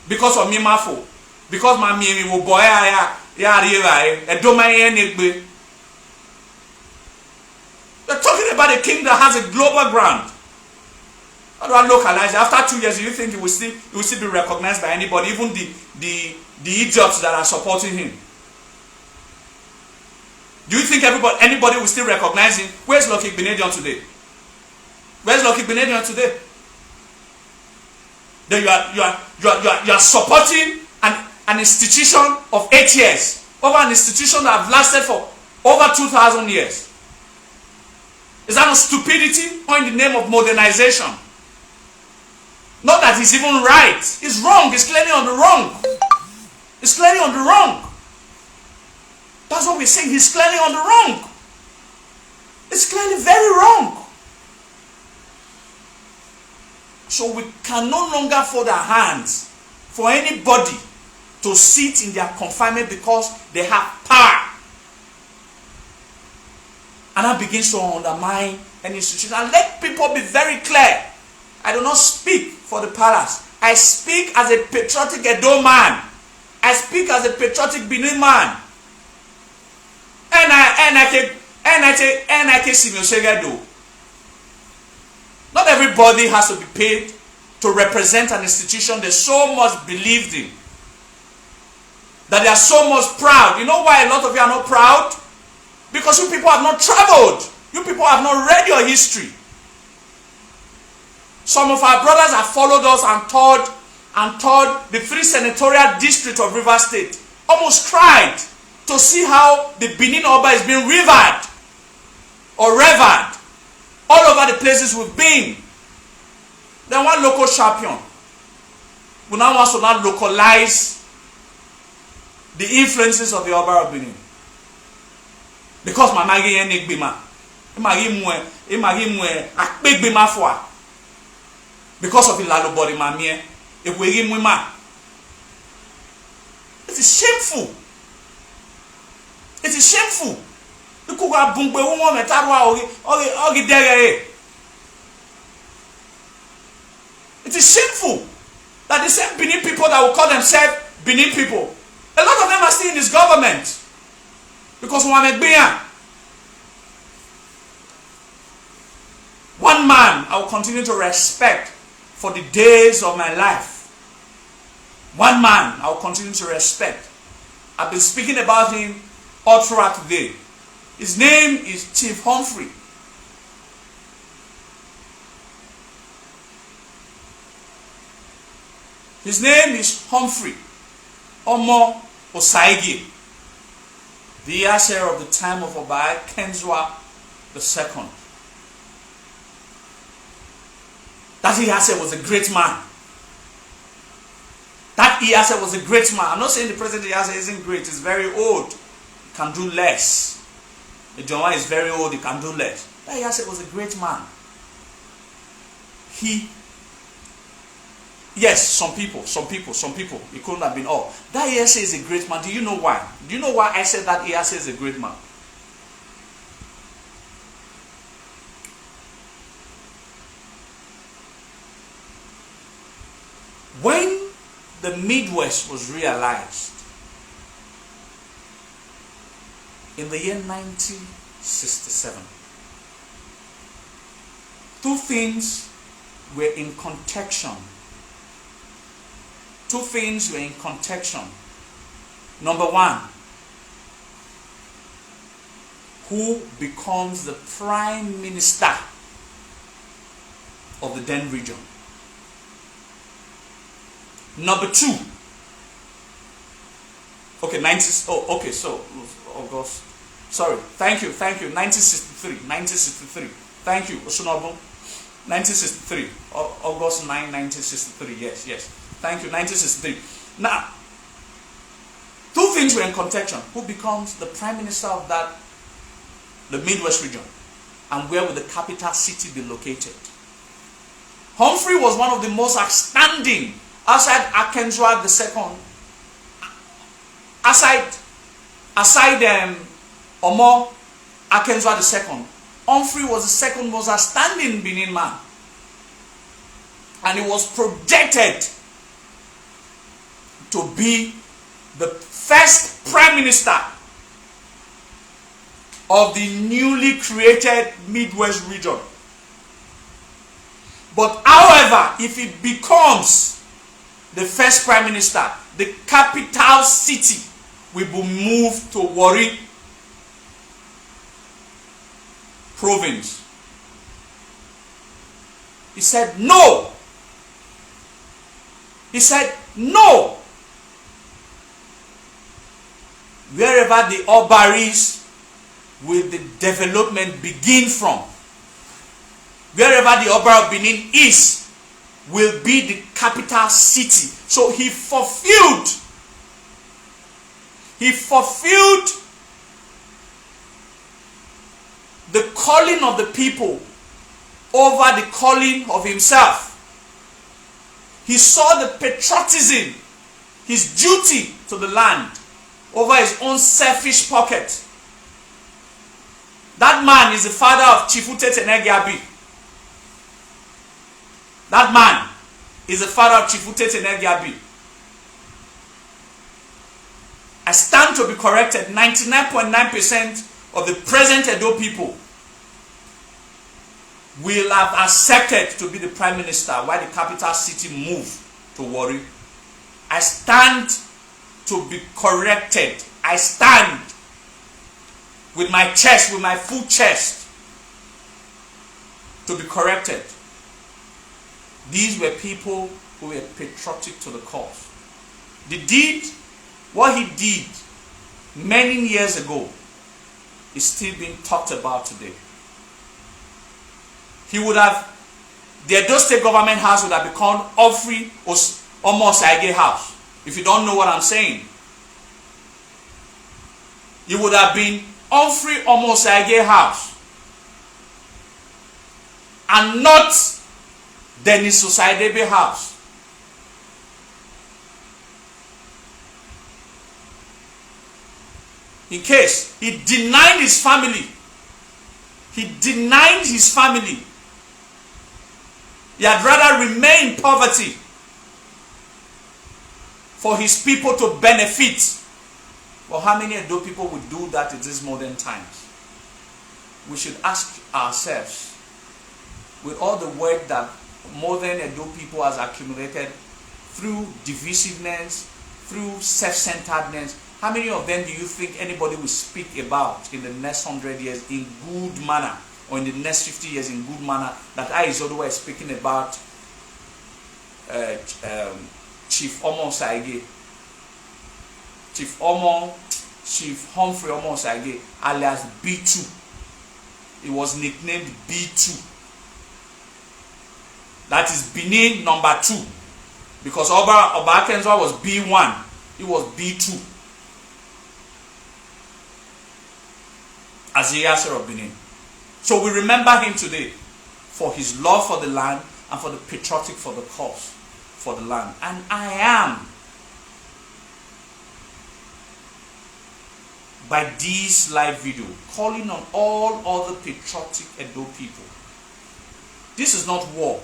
Because of Mimafo. Because my mimi will boy they're talking about a king that has a global ground. How do I localize it? After 2 years, do you think it will still be recognized by anybody, even the idiots that are supporting him? Do you think anybody will still recognize him? Where's Lucky Benedion today? Where's Lucky Benedion today? Then you are supporting an institution of 8 years over an institution that have lasted for over 2,000 years. Is that not stupidity or in the name of modernization? Not that he's even right. He's wrong. He's clearly on the wrong. He's clearly on the wrong. That's what we're saying. He's clearly on the wrong. It's clearly very wrong. So we can no longer fold our hands for anybody to sit in their confinement because they have power. And that begins to undermine an institution. And let people be very clear. I do not speak for the palace. I speak as a patriotic Edo man. I speak as a patriotic Benin man. Not everybody has to be paid to represent an institution they so much believed in. That they are so much proud. You know why a lot of you are not proud? Because you people have not traveled. You people have not read your history. Some of our brothers have followed us and toured the 3 senatorial districts of River State. Almost cried to see how the Benin Oba is being revered or revered all over the places we've been. Then one local champion who now wants to now localize the influences of the Oba of Benin. Because my magi yen bima, because of the lalo body mamie, it is shameful. It is shameful. It is shameful that the same Benin people that will call themselves Benin people, a lot of them are still in this government. Because one man I will continue to respect for the days of my life. One man I will continue to respect. I've been speaking about him all throughout today. His name is Chief Humphrey. His name is Humphrey Omo Osaigi, the heir of the time of Obai Kenzwa II. That Iyase was a great man. That Iyase was a great man. I'm not saying the President Iyase isn't great. He's very old. He can do less. The John is very old. He can do less. That Iyase was a great man. Yes, some people. It couldn't have been all. That Iyase is a great man. Do you know why? Do you know why I said that Iyase is a great man? When the Midwest was realized in the year 1967, two things were in contention. Number one, who becomes the prime minister of the Den region. Number 2. Okay, so August. Sorry, thank you. 1963. Thank you, Osunobu. 1963, August 9, 1963. Yes. Thank you, 1963. Now, 2 things were in contention. Who becomes the prime minister of the Midwest region? And where will the capital city be located? Humphrey was one of the most outstanding, outside Akenzwa II, aside Omo Akenzwa II. Humphrey was the second most outstanding Benin man. And he was projected to be the first prime minister of the newly created Midwest region. But however, if he becomes the first prime minister, the capital city will be moved to Warri province. He said no. He said no. Wherever the Obaris will the development begin from. Wherever the Oba of Benin is, will be the capital city. So he fulfilled the calling of the people over the calling of himself. He saw the patriotism, his duty to the land, over his own selfish pocket. That man is the father of Chifute Tenegiabi. That man is the father of Chifute Tenegiabi. I stand to be corrected. 99.9% of the present Edo people will have accepted to be the prime minister while the capital city moved to Warri. I stand to be corrected. I stand with my chest, with my full chest, to be corrected. These were people who were patriotic to the cause. The deed, what he did many years ago, is still being talked about today. He would have, the Edo State Government House would have become Humphrey Omo Osaige House. If you don't know what I'm saying, it would have been Humphrey Omo Osaige House, and not Dennis Osaidebe House. In case he denied his family, he had rather remain in poverty for his people to benefit. Well, how many Edo people would do that in these modern times? We should ask ourselves, with all the work that modern Edo people has accumulated through divisiveness, through self-centeredness, how many of them do you think anybody will speak about in the next 100 years in good manner, or in the next 50 years in good manner, that I is otherwise speaking about Chief Omo Osaige, Chief Humphrey Omo Osaige, alias B2. He was nicknamed B2. That is Benin number 2. Because Oba Akenzwa was B1. He was B2. As the Yasser of Benin. So we remember him today for his love for the land and for the patriotic for the cause for the land. And I am, by this live video, calling on all other patriotic Edo people. This is not war.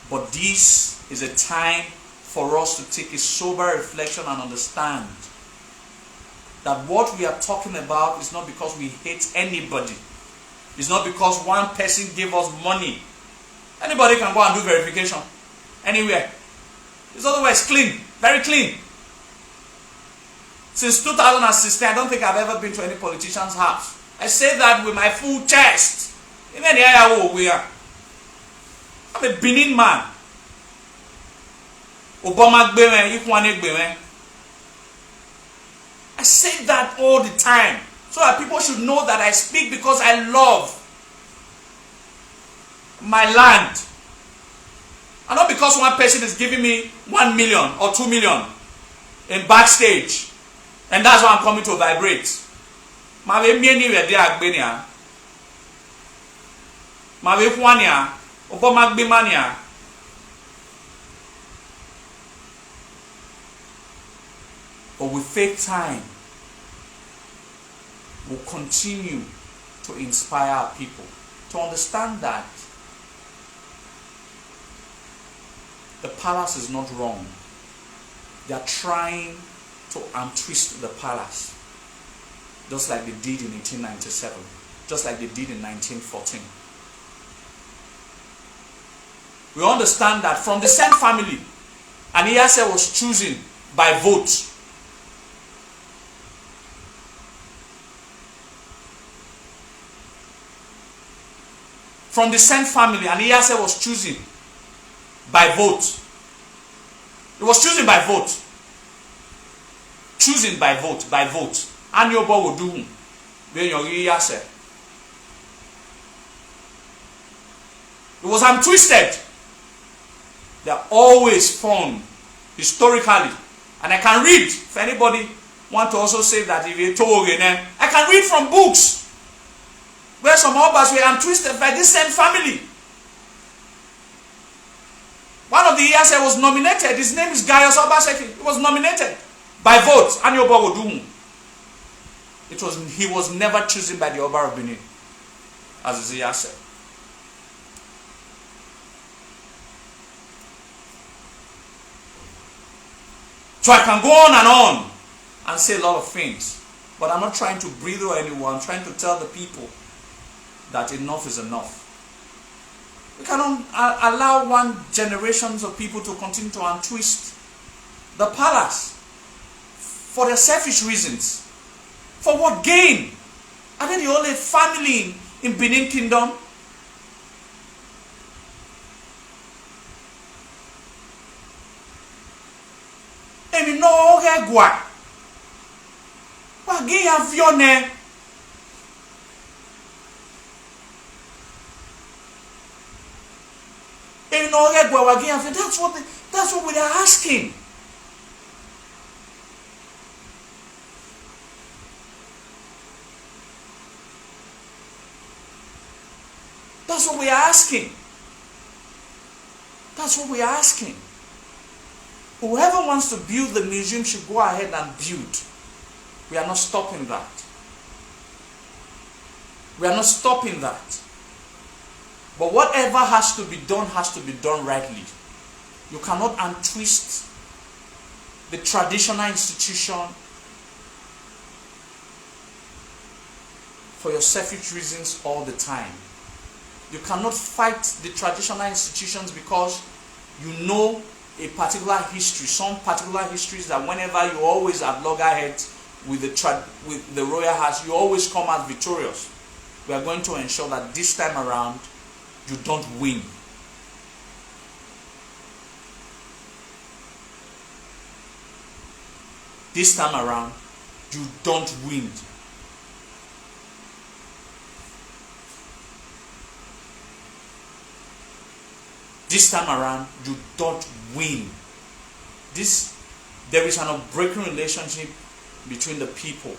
But this is a time for us to take a sober reflection and understand that what we are talking about is not because we hate anybody. It's not because one person gave us money. Anybody can go and do verification anywhere. It's otherwise clean, very clean. Since 2016, I don't think I've ever been to any politician's house. I say that with my full chest. Even the area we are. I'm a Benin man. Obama Gbewen, Ikwane Gbewen. I say that all the time so that people should know that I speak because I love my land. And not because one person is giving me 1 million or 2 million in backstage. And that's why I'm coming to vibrate. Mawe mieni we de agbenia. Mawe kwania, Obama Gbemania. But with faith time, we'll continue to inspire our people to understand that the palace is not wrong. They are trying to untwist the palace, just like they did in 1897, just like they did in 1914. We understand that from the same family, Aniyase was chosen by vote. From the same family, Aniyase was chosen by vote. It was chosen by vote. Chosen by vote, by vote. And your boy will do when your Aniyase. It was untwisted. They are always found historically. And I can read, if anybody want to also say that if you told again, I can read from books where some of us were untwisted by this same family. One of the years was nominated. His name is Gaius Obaseki. He was nominated by vote. And Yoba Odum. He was never chosen by the Oba of Benin, as Zia said. So I can go on and say a lot of things, but I'm not trying to breathe on anyone. I'm trying to tell the people that enough is enough. We cannot allow one generations of people to continue to untwist the palace for their selfish reasons. For what gain? Are they the only family in Benin Kingdom? And no regwa. What gain have your name? That's what we are asking. That's what we are asking. That's what we are asking. Whoever wants to build the museum should go ahead and build. We are not stopping that. We are not stopping that. But whatever has to be done rightly. You cannot untwist the traditional institution for your selfish reasons all the time. You cannot fight the traditional institutions because you know a particular history, some particular histories that whenever you always at loggerheads with the royal house, you always come out victorious. We are going to ensure that this time around, you don't win. This time around, you don't win. This time around, you don't win. There is an unbreaking relationship between the people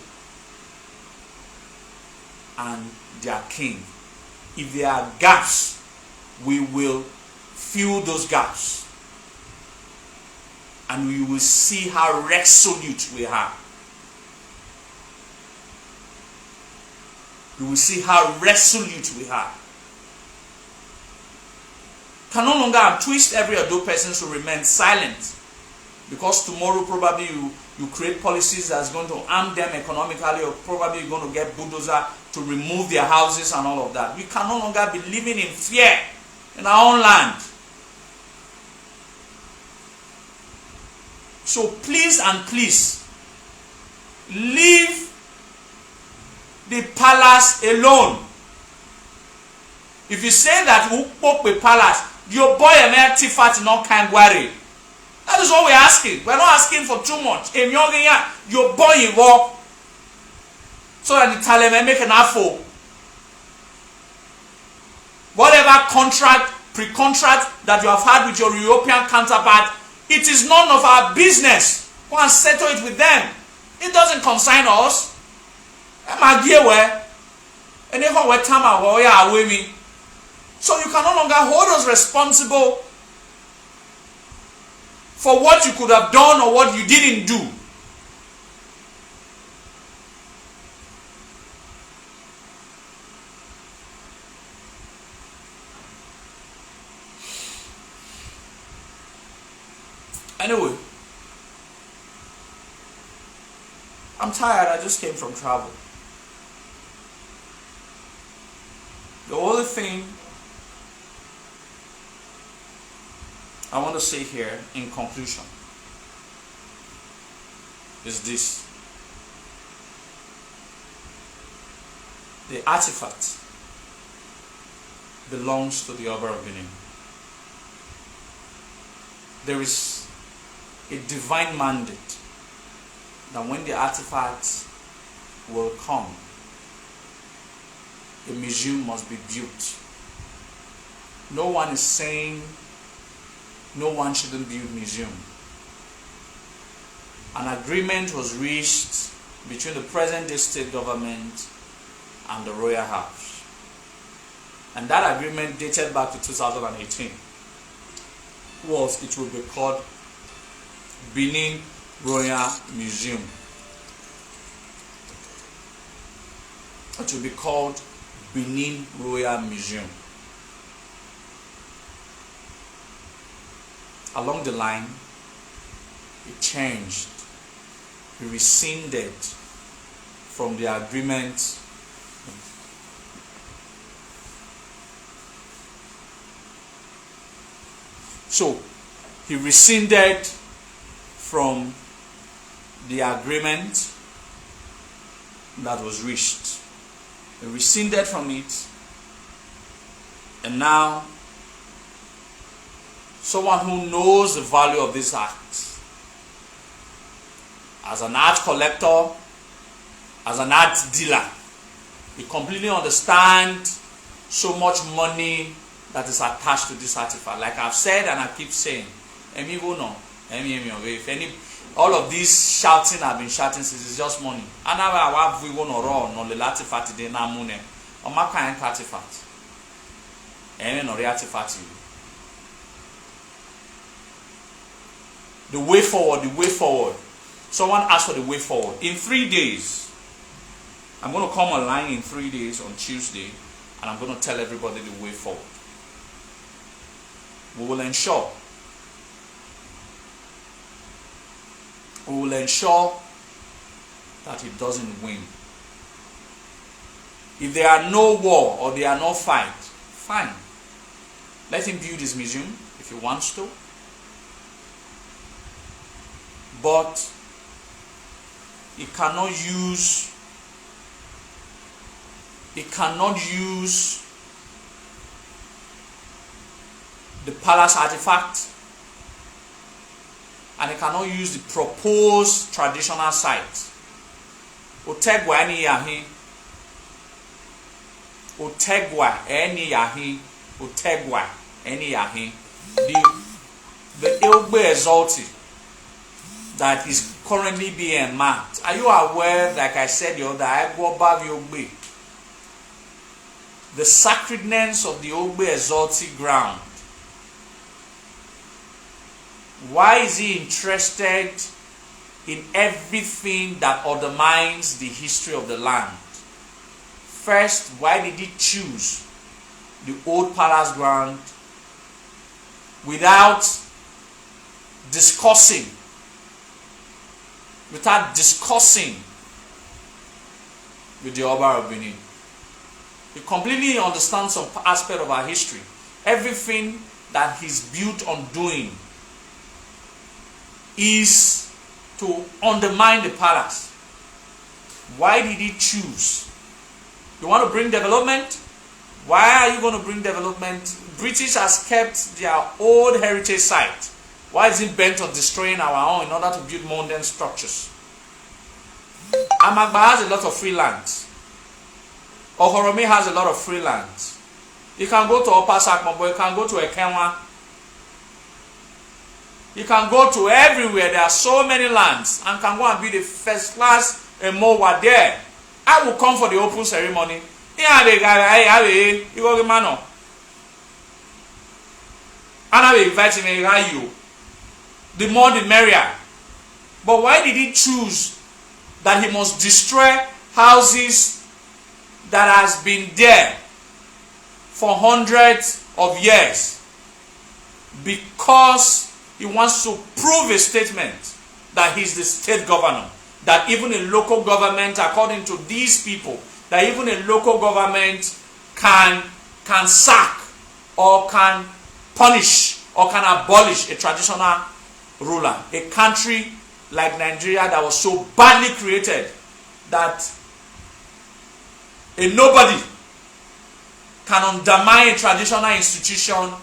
and their king. If there are gaps, we will fill those gaps. And we will see how resolute we are. We will see how resolute we are. Can no longer twist every other person to remain silent. Because tomorrow probably you create policies that's going to harm them economically, or probably you're going to get bulldozer to remove their houses and all of that. We can no longer be living in fear in our own land. So please and please, leave the palace alone. If you say that who spoke with palace, your boy a mere tifat no can worry. That is what we're asking. We're not asking for too much. Your boy involved. So that the talent make an affo. Whatever contract, pre-contract that you have had with your European counterpart, it is none of our business. Go and settle it with them. It doesn't concern us. So you can no longer hold us responsible for what you could have done or what you didn't do. Anyway, I'm tired. I just came from travel. The only thing I want to say here in conclusion is this. The artifact belongs to the Oba of Benin. There is a divine mandate that when the artifacts will come, a museum must be built. No one is saying no one shouldn't build museum. An agreement was reached between the present-day state government and the royal house. And that agreement dated back to 2018 was it will be called Benin Royal Museum. It will be called Benin Royal Museum. Along the line, it changed. It rescinded from the agreement. So, he rescinded from the agreement that was reached. He rescinded from it, and now someone who knows the value of this act, as an art collector, as an art dealer, he completely understands so much money that is attached to this artifact. Like I've said and I keep saying, all of this shouting I've been shouting since it's just money. And now we want to run on the artifact today now money. On my kind of artifact. And no artifact. The way forward, the way forward. Someone asked for the way forward. In 3 days, I'm going to come online in 3 days on Tuesday, and I'm going to tell everybody the way forward. We will ensure that it doesn't win. If there are no war or there are no fight, fine. Let him build his museum if he wants to. But he cannot use the palace artifact, and he cannot use the proposed traditional site. Otegwa eni yahi. Otegwa eni yahi. Otegwa eni yahi. The Ogbe Exalted that is currently being marked. Are you aware, like I said the other, I go above Ogbe. The sacredness of the Ogbe Exalted ground. Why is he interested in everything that undermines the history of the land? First, why did he choose the old palace ground without discussing with the Oba of Benin? He completely understands some aspect of our history. Everything that he's built on doing is to undermine the palace. Why did he choose? You want to bring development? Why are you going to bring development? British has kept their old heritage site. Why is it bent on destroying our own in order to build modern structures? Amagba has a lot of free land. Okorome has a lot of free land. You can go to Upper Sakmabo, you can go to Ekenwa. You can go to everywhere. There are so many lands and can go and be the first class Mowa there. I will come for the open ceremony. And I will invite him. The more the merrier. But why did he choose that he must destroy houses that has been there for hundreds of years? Because he wants to prove a statement that he's the state governor. That even a local government, according to these people, that even a local government can sack or can punish or can abolish a traditional ruler. A country like Nigeria that was so badly created that a nobody can undermine a traditional institution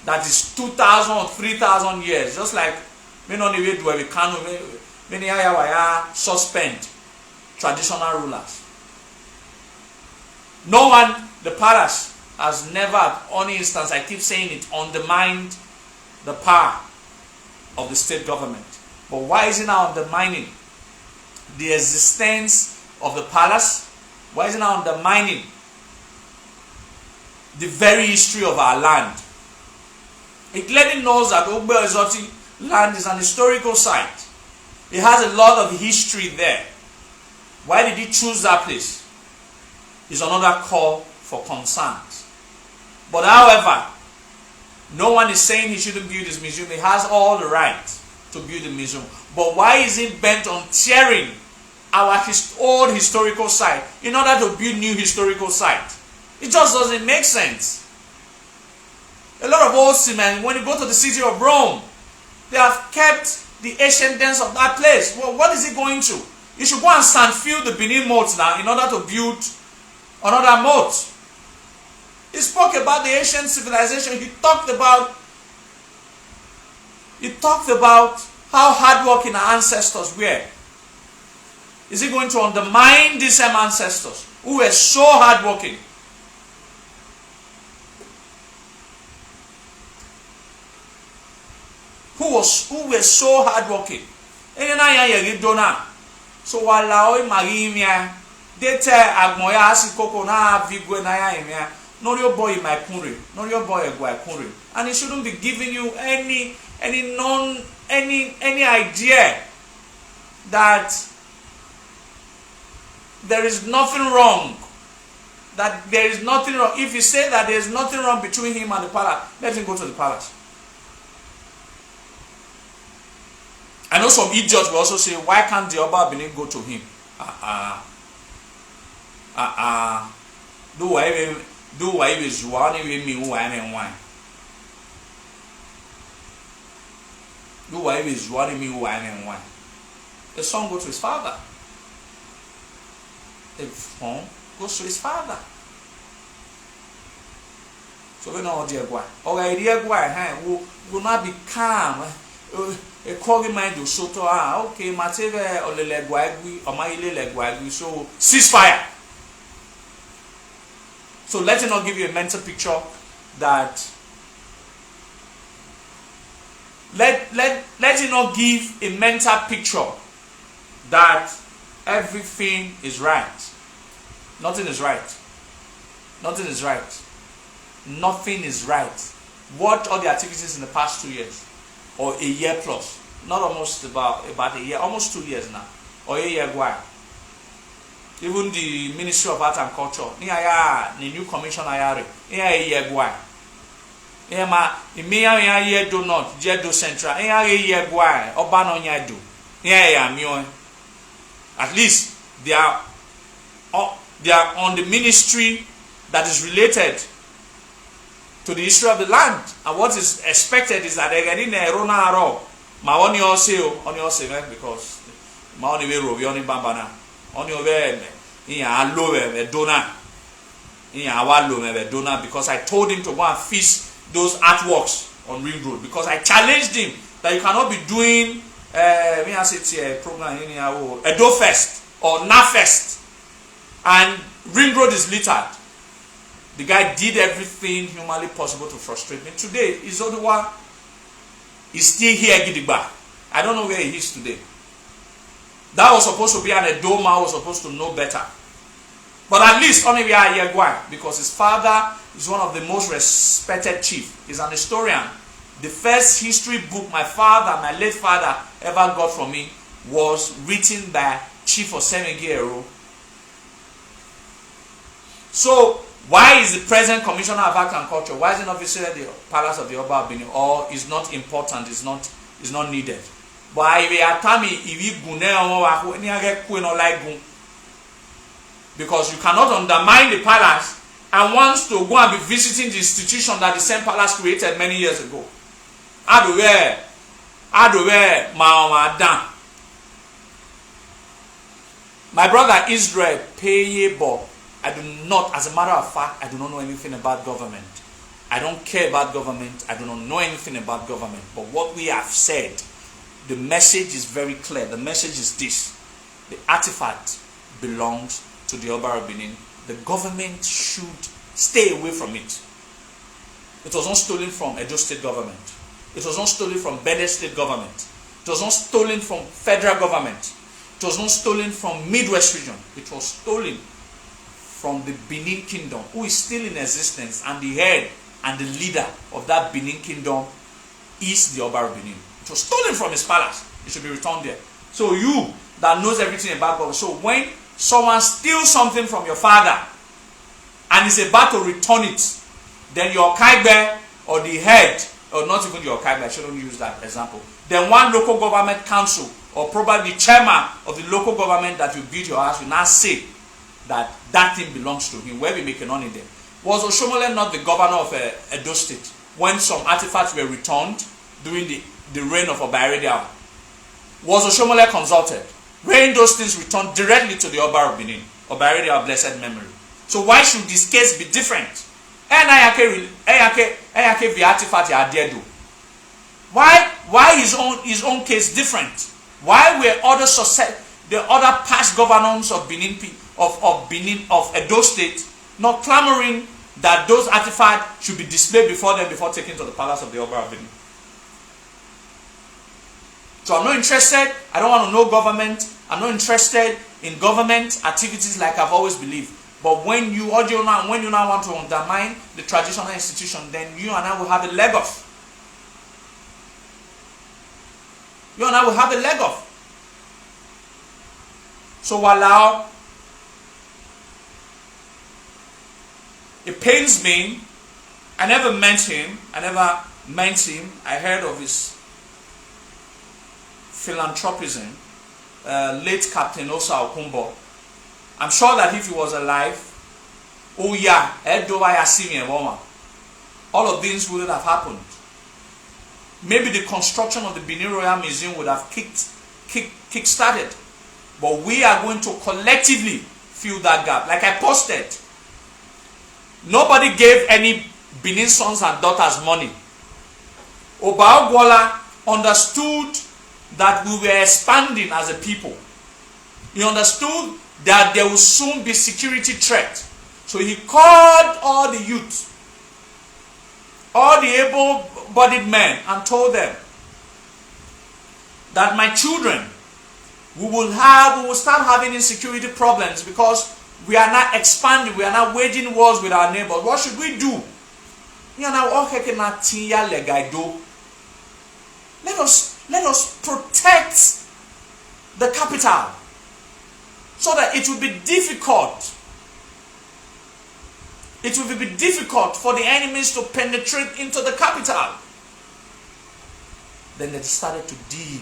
that is 2,000 or 3,000 years. Just like we can suspend traditional rulers. No one, the palace, has never at any instance, I keep saying it, undermined the power of the state government. But why is it now undermining the existence of the palace? Why is it now undermining the very history of our land? It clearly knows that Ogbe Exotic land is an historical site. It has a lot of history there. Why did he choose that place? Is another call for concerns. But however, no one is saying he shouldn't build his museum. He has all the right to build a museum. But why is he bent on tearing our old historical site in order to build new historical site? It just doesn't make sense. A lot of old cement, when you go to the city of Rome, they have kept the ancient dance of that place. Well, what is it going to? You should go and sandfill the Benin moat now in order to build another moat. He spoke about the ancient civilization. He talked about how hardworking our ancestors were. Is he going to undermine these same ancestors who were so hardworking? Who were so hardworking? So while Marimia, they tell Agmoya Asikoko na Vigwe na ya not your boy my country, not your boy a country. And it shouldn't be giving you any idea that there is nothing wrong. That there is nothing wrong. If you say that there is nothing wrong between him and the palace, let him go to the palace. I know some idiots will also say, why can't the Oba Benin go to him? Do I be Zuani with me who I am wine? Do I be Zuani me who I am wine? The son goes to his father. The son goes to his father. So we know dear boy. Okay, dear boy, will not be calm. A calling mind do so to okay, Mateve or the legwagui or my legwagui, so ceasefire. So let it not give you a mental picture that let it not give a mental picture that everything is right. Nothing is right. Nothing is right. Nothing is right. What are the activities in the past 2 years? Or a year plus, not almost about a year, almost 2 years now, or a year why. Even the Ministry of Art and Culture, the new commission a year why. Year do not, Jedo Central, a year why, Obano do. At least they are on the ministry that is related to the history of the land, and what is expected is that they get in a rona aro. Ma on your sale because ma on the way robi on the bambana on your way in a lower dona. in Awalo Dona because I told him to go and fix those artworks on Ring Road, because I challenged him that you cannot be doing program in Edo Fest or Na Fest and Ring Road is littered. The guy did everything humanly possible to frustrate me. Today, Izoduwa is still here, Gidigba. I don't know where he is today. That was supposed to be an Edo man, was supposed to know better. But at least only we are here, because his father is one of the most respected chief. He's an historian. The first history book my late father, ever got from me was written by Chief Osemegero. So, why is the present Commissioner of Art and Culture, why is it not visited the Palace of the Oba of Benin, or is not important, is not needed? But because you cannot undermine the palace and wants to go and be visiting the institution that the same palace created many years ago. My brother Israel Payebo, I do not, as a matter of fact, I do not know anything about government. I don't care about government. I do not know anything about government. But what we have said, the message is very clear. The message is this: the artifact belongs to the Oba of Benin. The government should stay away from it. It was not stolen from Edo State government. It was not stolen from Benin State government. It was not stolen from federal government. It was not stolen from Midwest region. It was stolen from the Benin Kingdom, who is still in existence, and the head and the leader of that Benin Kingdom is the Oba of Benin. It was stolen from his palace. It should be returned there. So you that knows everything about government, so when someone steals something from your father and is about to return it, then your Kaibe or the head, or not even your Kaibe, I shouldn't use that example, then one local government council or probably the chairman of the local government that you build your house will now say that that thing belongs to him, where we make a money there. Was Oshomole not the governor of Edo State when some artifacts were returned during the reign of Obaeredia? Was Oshomole consulted? When those things returned directly to the Oba of Benin, Obaeredia of blessed memory. So why should this case be different? Why his own case different? Why were the other past governors of Benin of Edo State not clamoring that those artifacts should be displayed before them before taken to the palace of the Oba of Benin? So I'm not interested. I don't want to know government. I'm not interested in government activities like I've always believed. But when you now want to undermine the traditional institution, then you and I will have a leg off. You and I will have a leg off. So Walao, it pains me. I never met him. I heard of his philanthropism. Late Captain Osa Okumbo. I'm sure that if he was alive, all of these wouldn't have happened. Maybe the construction of the Benin Royal Museum would have kick-started. But we are going to collectively fill that gap. Like I posted, nobody gave any Benin sons and daughters money. Obaogwola understood that we were expanding as a people. He understood that there will soon be security threat. So he called all the youth, all the able-bodied men, and told them that my children, we will start having insecurity problems because we are not expanding, we are not waging wars with our neighbors. What should we do? Let us protect the capital so that it will be difficult. It will be difficult for the enemies to penetrate into the capital. Then they started to dig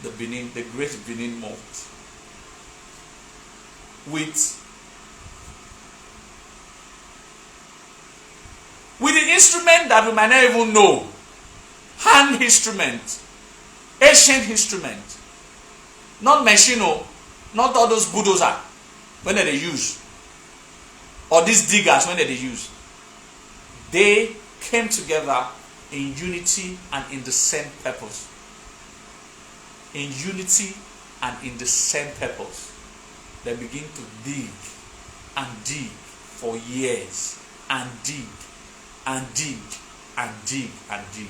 the great Benin moat with the instrument that we might not even know. Hand instrument, ancient instrument, not machine, not all those bulldozer when they use. or these diggers when they use, they came together in unity and in the same purpose. In unity and in the same purpose. They begin to dig and dig for years, and dig and dig and dig and dig.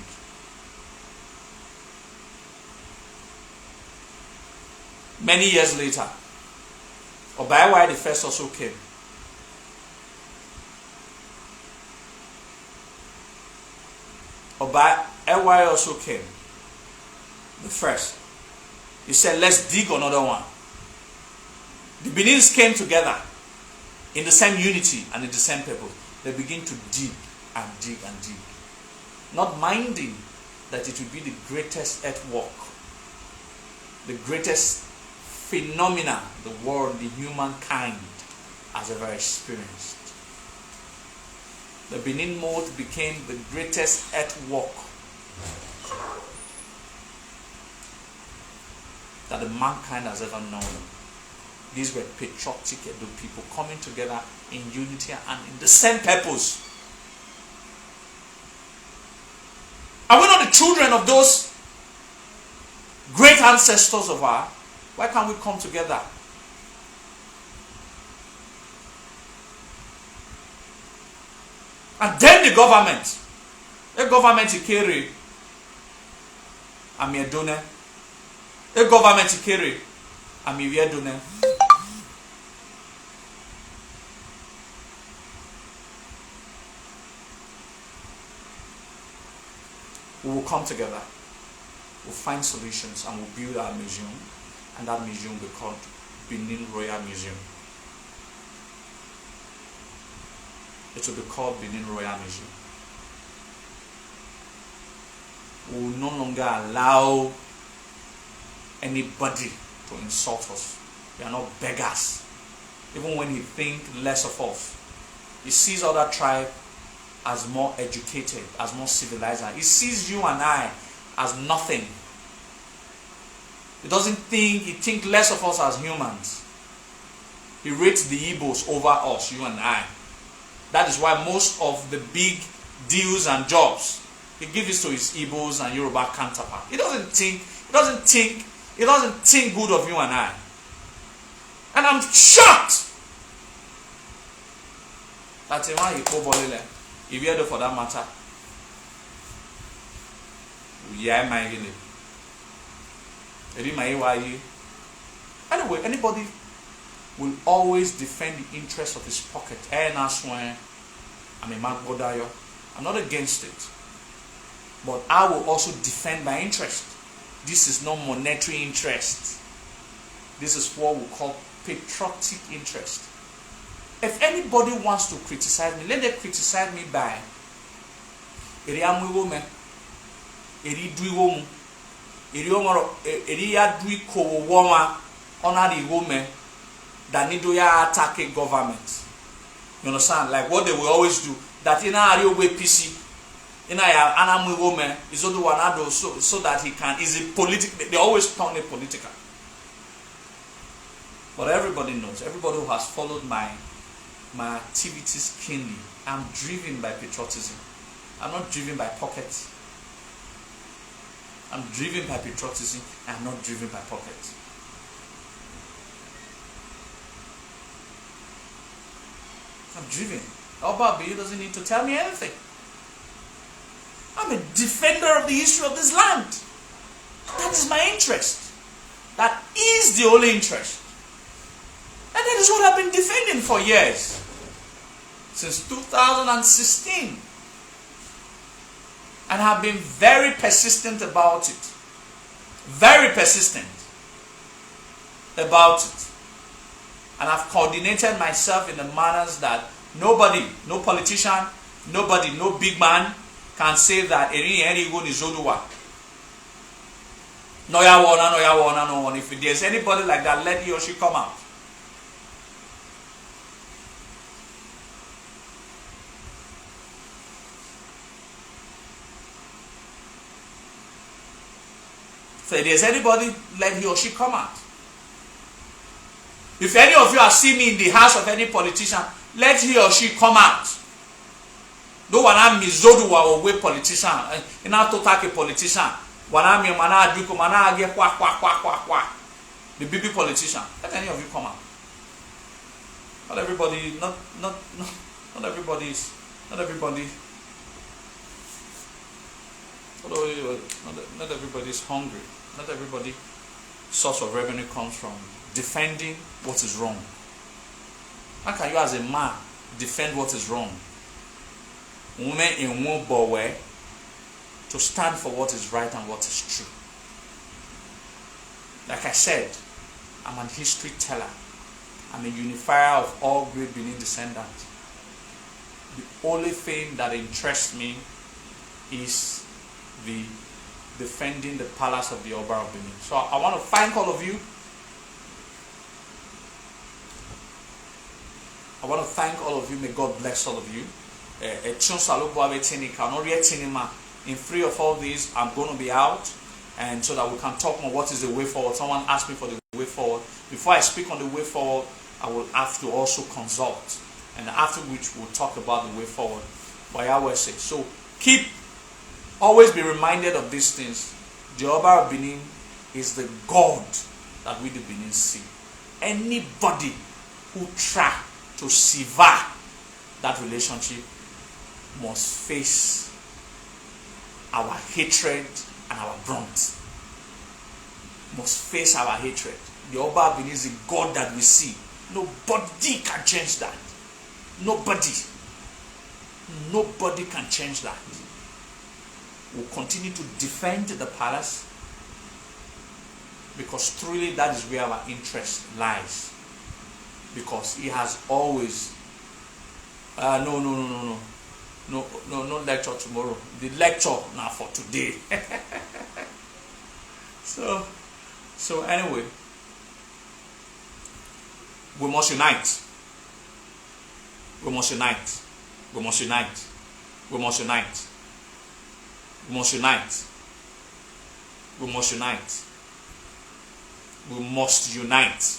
Many years later, Obaiwa the first also came. Obaiwa also came. The first. He said, let's dig another one. The Benins came together in the same unity and in the same purpose. They begin to dig and dig and dig. Not minding that it will be the greatest earthwork, the greatest phenomena the world, the humankind has ever experienced. The Benin mold became the greatest earthwork that the mankind has ever known. These were patriotic Edo people coming together in unity and in the same purpose. Are we not the children of those great ancestors of ours? Why can't we come together? And then the government carry Amiedone, the government carry Amiedone. We will come together, we'll find solutions, and we'll build our museum, and that museum will be called Benin Royal Museum. It will be called Benin Royal Museum. We will no longer allow anybody to insult us. We are not beggars. Even when he thinks less of us, he sees other tribe as more educated, as more civilized. He sees you and I as nothing. He thinks less of us as humans. He rates the Igbos over us, you and I. That is why most of the big deals and jobs, he gives it to his Igbos and Yoruba counterpart. He doesn't think good of you and I. And I'm shocked that if you for that matter, anyway, anybody will always defend the interest of his pocket. I'm not against it, but I will also defend my interest. This is not monetary interest. This is what we call patriotic interest. If anybody wants to criticize me, let them criticize me by that need to attack a government. You understand? Like what they will always do. That in our PC, in our woman is only one so that he can is political. They always turn it political. But everybody knows, everybody who has followed my activities keenly, I'm driven by patriotism. I'm not driven by pockets. I'm driven by patriotism. I'm not driven by pockets. I'm driven. Obabi doesn't need to tell me anything. I'm a defender of the history of this land. That is my interest. That is the only interest. And that is what I've been defending for years. Since 2016. And have been very persistent about it. Very persistent about it. And I've coordinated myself in the manners that nobody, no politician, nobody, no big man can say that anyone is Oduwa. No one. If there's anybody like that, let he or she come out. So if there's anybody, let he or she come out. If any of you are seeing me in the house of any politician, let he or she come out. No one am mizodu wa owe politician. Ina to take a politician. Wana mi mana adiko mana age kwa. The BB politician. Let any of you come out. Not everybody. Not everybody. Not everybody is hungry. Not everybody source of revenue comes from defending what is wrong. How can you as a man defend what is wrong? Women in one way to stand for what is right and what is true. Like I said, I'm an history teller. I'm a unifier of all great Benin descendants. The only thing that interests me is the defending the palace of the Oba of Benin. So I want to thank all of you. I want to thank all of you. May God bless all of you. In 3 or 4 days, I'm going to be out, and so that we can talk on what is the way forward. Someone asked me for the way forward. Before I speak on the way forward, I will have to also consult, and after which we'll talk about the way forward. But I always say, so always be reminded of these things. The Oba of Benin is the God that we the Benin see. Anybody who try to sever that relationship must face our hatred and our brunt. Must face our hatred. The Oba of Benin is the God that we see. Nobody can change that. Nobody can change that. We'll continue to defend the palace, because truly that is where our interest lies. Because he has always no lecture tomorrow. The lecture now for today. So anyway, we must unite. We must unite. We must unite. We must unite. We must unite. We must unite. We must unite.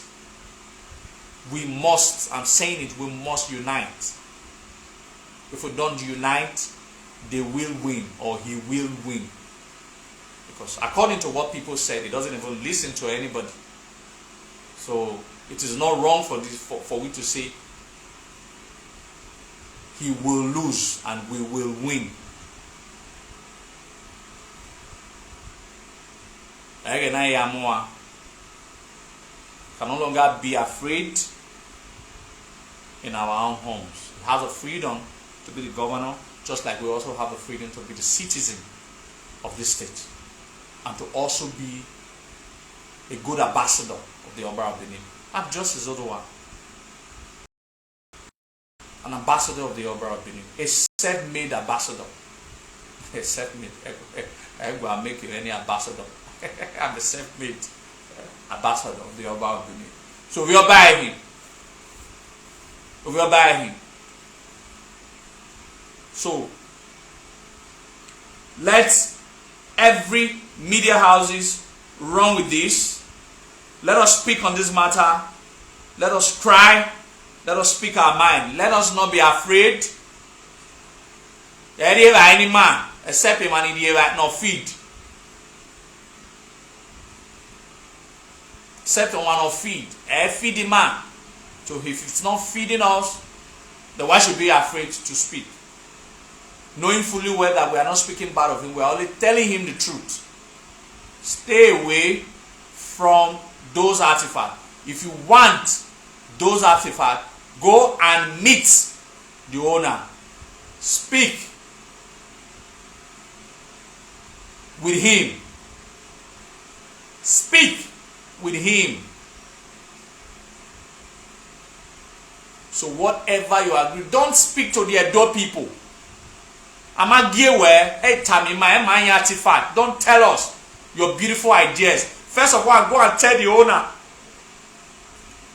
We must, I'm saying it, we must unite. If we don't unite, they will win, or he will win. Because according to what people said, he doesn't even listen to anybody. So it is not wrong for we to say he will lose and we will win. Can no longer be afraid in our own homes. He has a freedom to be the governor, just like we also have the freedom to be the citizen of this state, and to also be a good ambassador of the Oba of Benin. I'm just as other one, an ambassador of the Oba of Benin, a self-made ambassador. A self-made. I will make you any ambassador. I'm a self-made ambassador of the Oba of Benin. So we are by him. We are by him. So let every media houses run with this. Let us speak on this matter. Let us cry. Let us speak our mind. Let us not be afraid. Any man except a man in the air not feed. Except one of feed. Feed the man. So if it's not feeding us, then why should we be afraid to speak? Knowing fully well that we are not speaking bad of him, we are only telling him the truth. Stay away from those artifacts. If you want those artifacts, go and meet the owner. Speak with him. Speak with him. So whatever you agree, don't speak to the Edo people. Don't tell us your beautiful ideas. First of all, go and tell the owner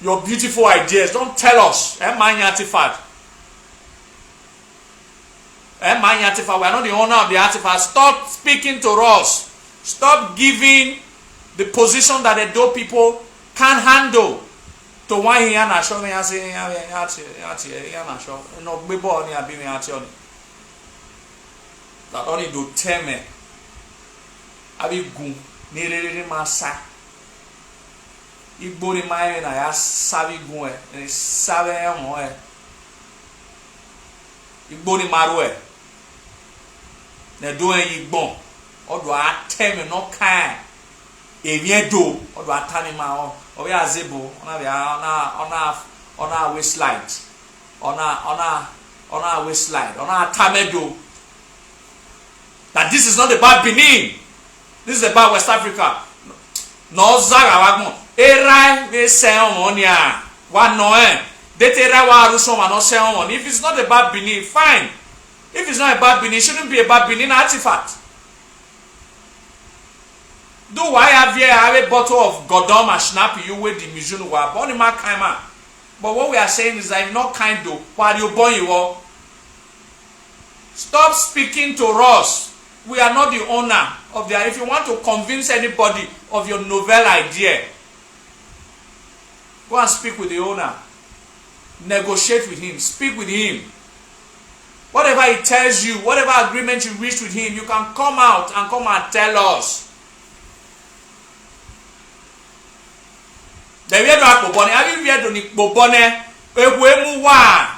your beautiful ideas. Don't tell us. We are not the owner of the artifact. Stop speaking to us. Stop giving the position that the Edo people can't handle. To one here na show me say ya na show no gbe ball ni abi me ati oni. That only do teme abi gun ni rere masa. Igbo ni mai na ya sabi gun ni sabe mo Igbo ni maru na do Igbo odo ateme no kan Eviedo odo atani ma o we azebo ona waistline ona waistline ona tamedo. That this is not about Benin, this is about West Africa. No zaga wagmo era we say omonia wa no detera wa aruso ma no say omon. If it's not about Benin, fine. If it's not about Benin, it shouldn't be about Benin artifact. Do why have a bottle of Godom and snap you with the Mizuno wa born ma kaima. But what we are saying is that I'm not kind to while you born you all. Stop speaking to us. We are not the owner of the. If you want to convince anybody of your novel idea, go and speak with the owner. Negotiate with him. Speak with him. Whatever he tells you, whatever agreement you reach with him, you can come out and come and tell us. The way to Bobone, have you heard of Bobone? Ekwemu wa.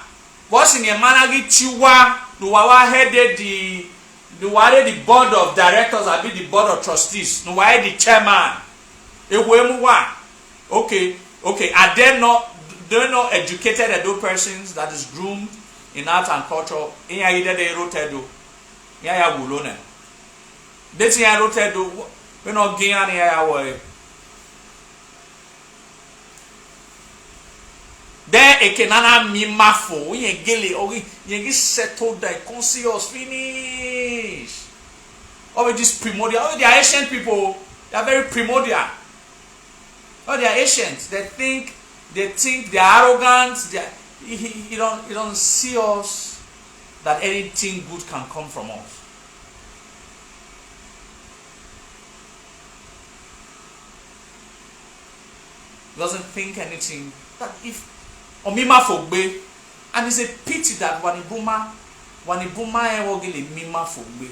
What's in your managi chiwa? Do wa headed the board of directors, I be the board of trustees. No, why the chairman? Ekwemu wa. Okay. Are they not educated adult persons that is groomed in art and culture? In ya ide de rotedo. Ya wulone. Deti ya rotedo. We no giyan ya wo. Then a kenana mi mafo, we gele, or you settled the conscious finish. Over this primordial, oh, they are ancient people, they are very primordial. Oh, they are ancient, they think they are arrogant, you don't see us that anything good can come from us. He doesn't think anything that if Omima fogbe, and it's a pity that wanibuma ewogele mima fogbe.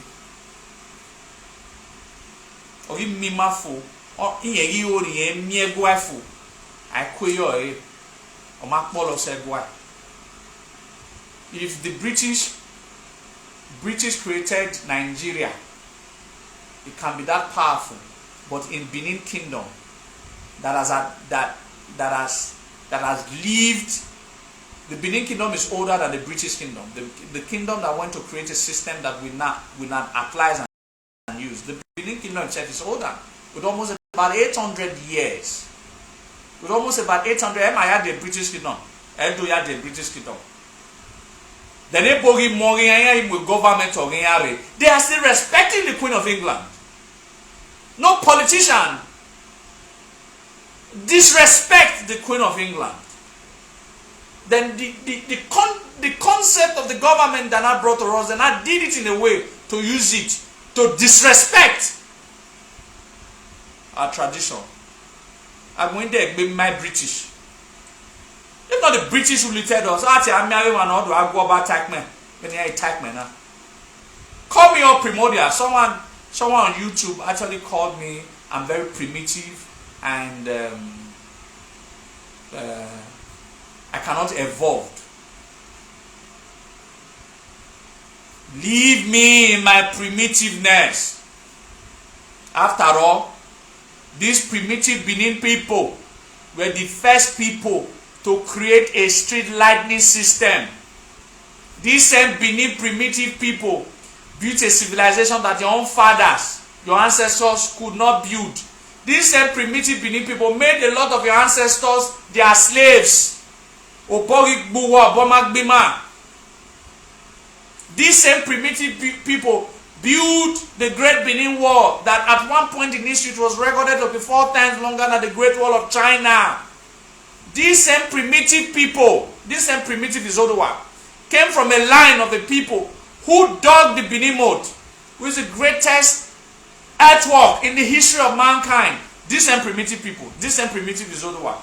Ogi mima fo, o iye ori e miegwa fo. Akoyo e o ma polo segwa. If the British created Nigeria, it can be that powerful, but in Benin Kingdom that has lived. The Benin Kingdom is older than the British Kingdom. The kingdom that went to create a system that we not apply and use. The Benin Kingdom itself is older, with almost about 800 years. With almost about 800 years, I had the British Kingdom. Edo had the British Kingdom. Then they bogi mogi with government or they are still respecting the Queen of England. No politician disrespect the Queen of England. Then the concept of the government that I brought to us, and I did it in a way to use it to disrespect our tradition. I'm going there with my British. If not the British who lifted us, I'm married one or do I go about attack me? When I attack me now. Call me all primordial. Someone on YouTube actually called me. I'm very primitive and I cannot evolve. Leave me in my primitiveness. After all, these primitive Benin people were the first people to create a street lighting system. These same Benin primitive people built a civilization that your own fathers, your ancestors could not build. These same primitive Benin people made a lot of your ancestors their slaves. These same primitive people built the Great Benin Wall that at one point in history it was recorded to be 4 times longer than the Great Wall of China. These same primitive people, this same primitive Izodowa, came from a line of the people who dug the Benin Moat, which is the greatest earthwork in the history of mankind. These same primitive people, this same primitive Izodowa.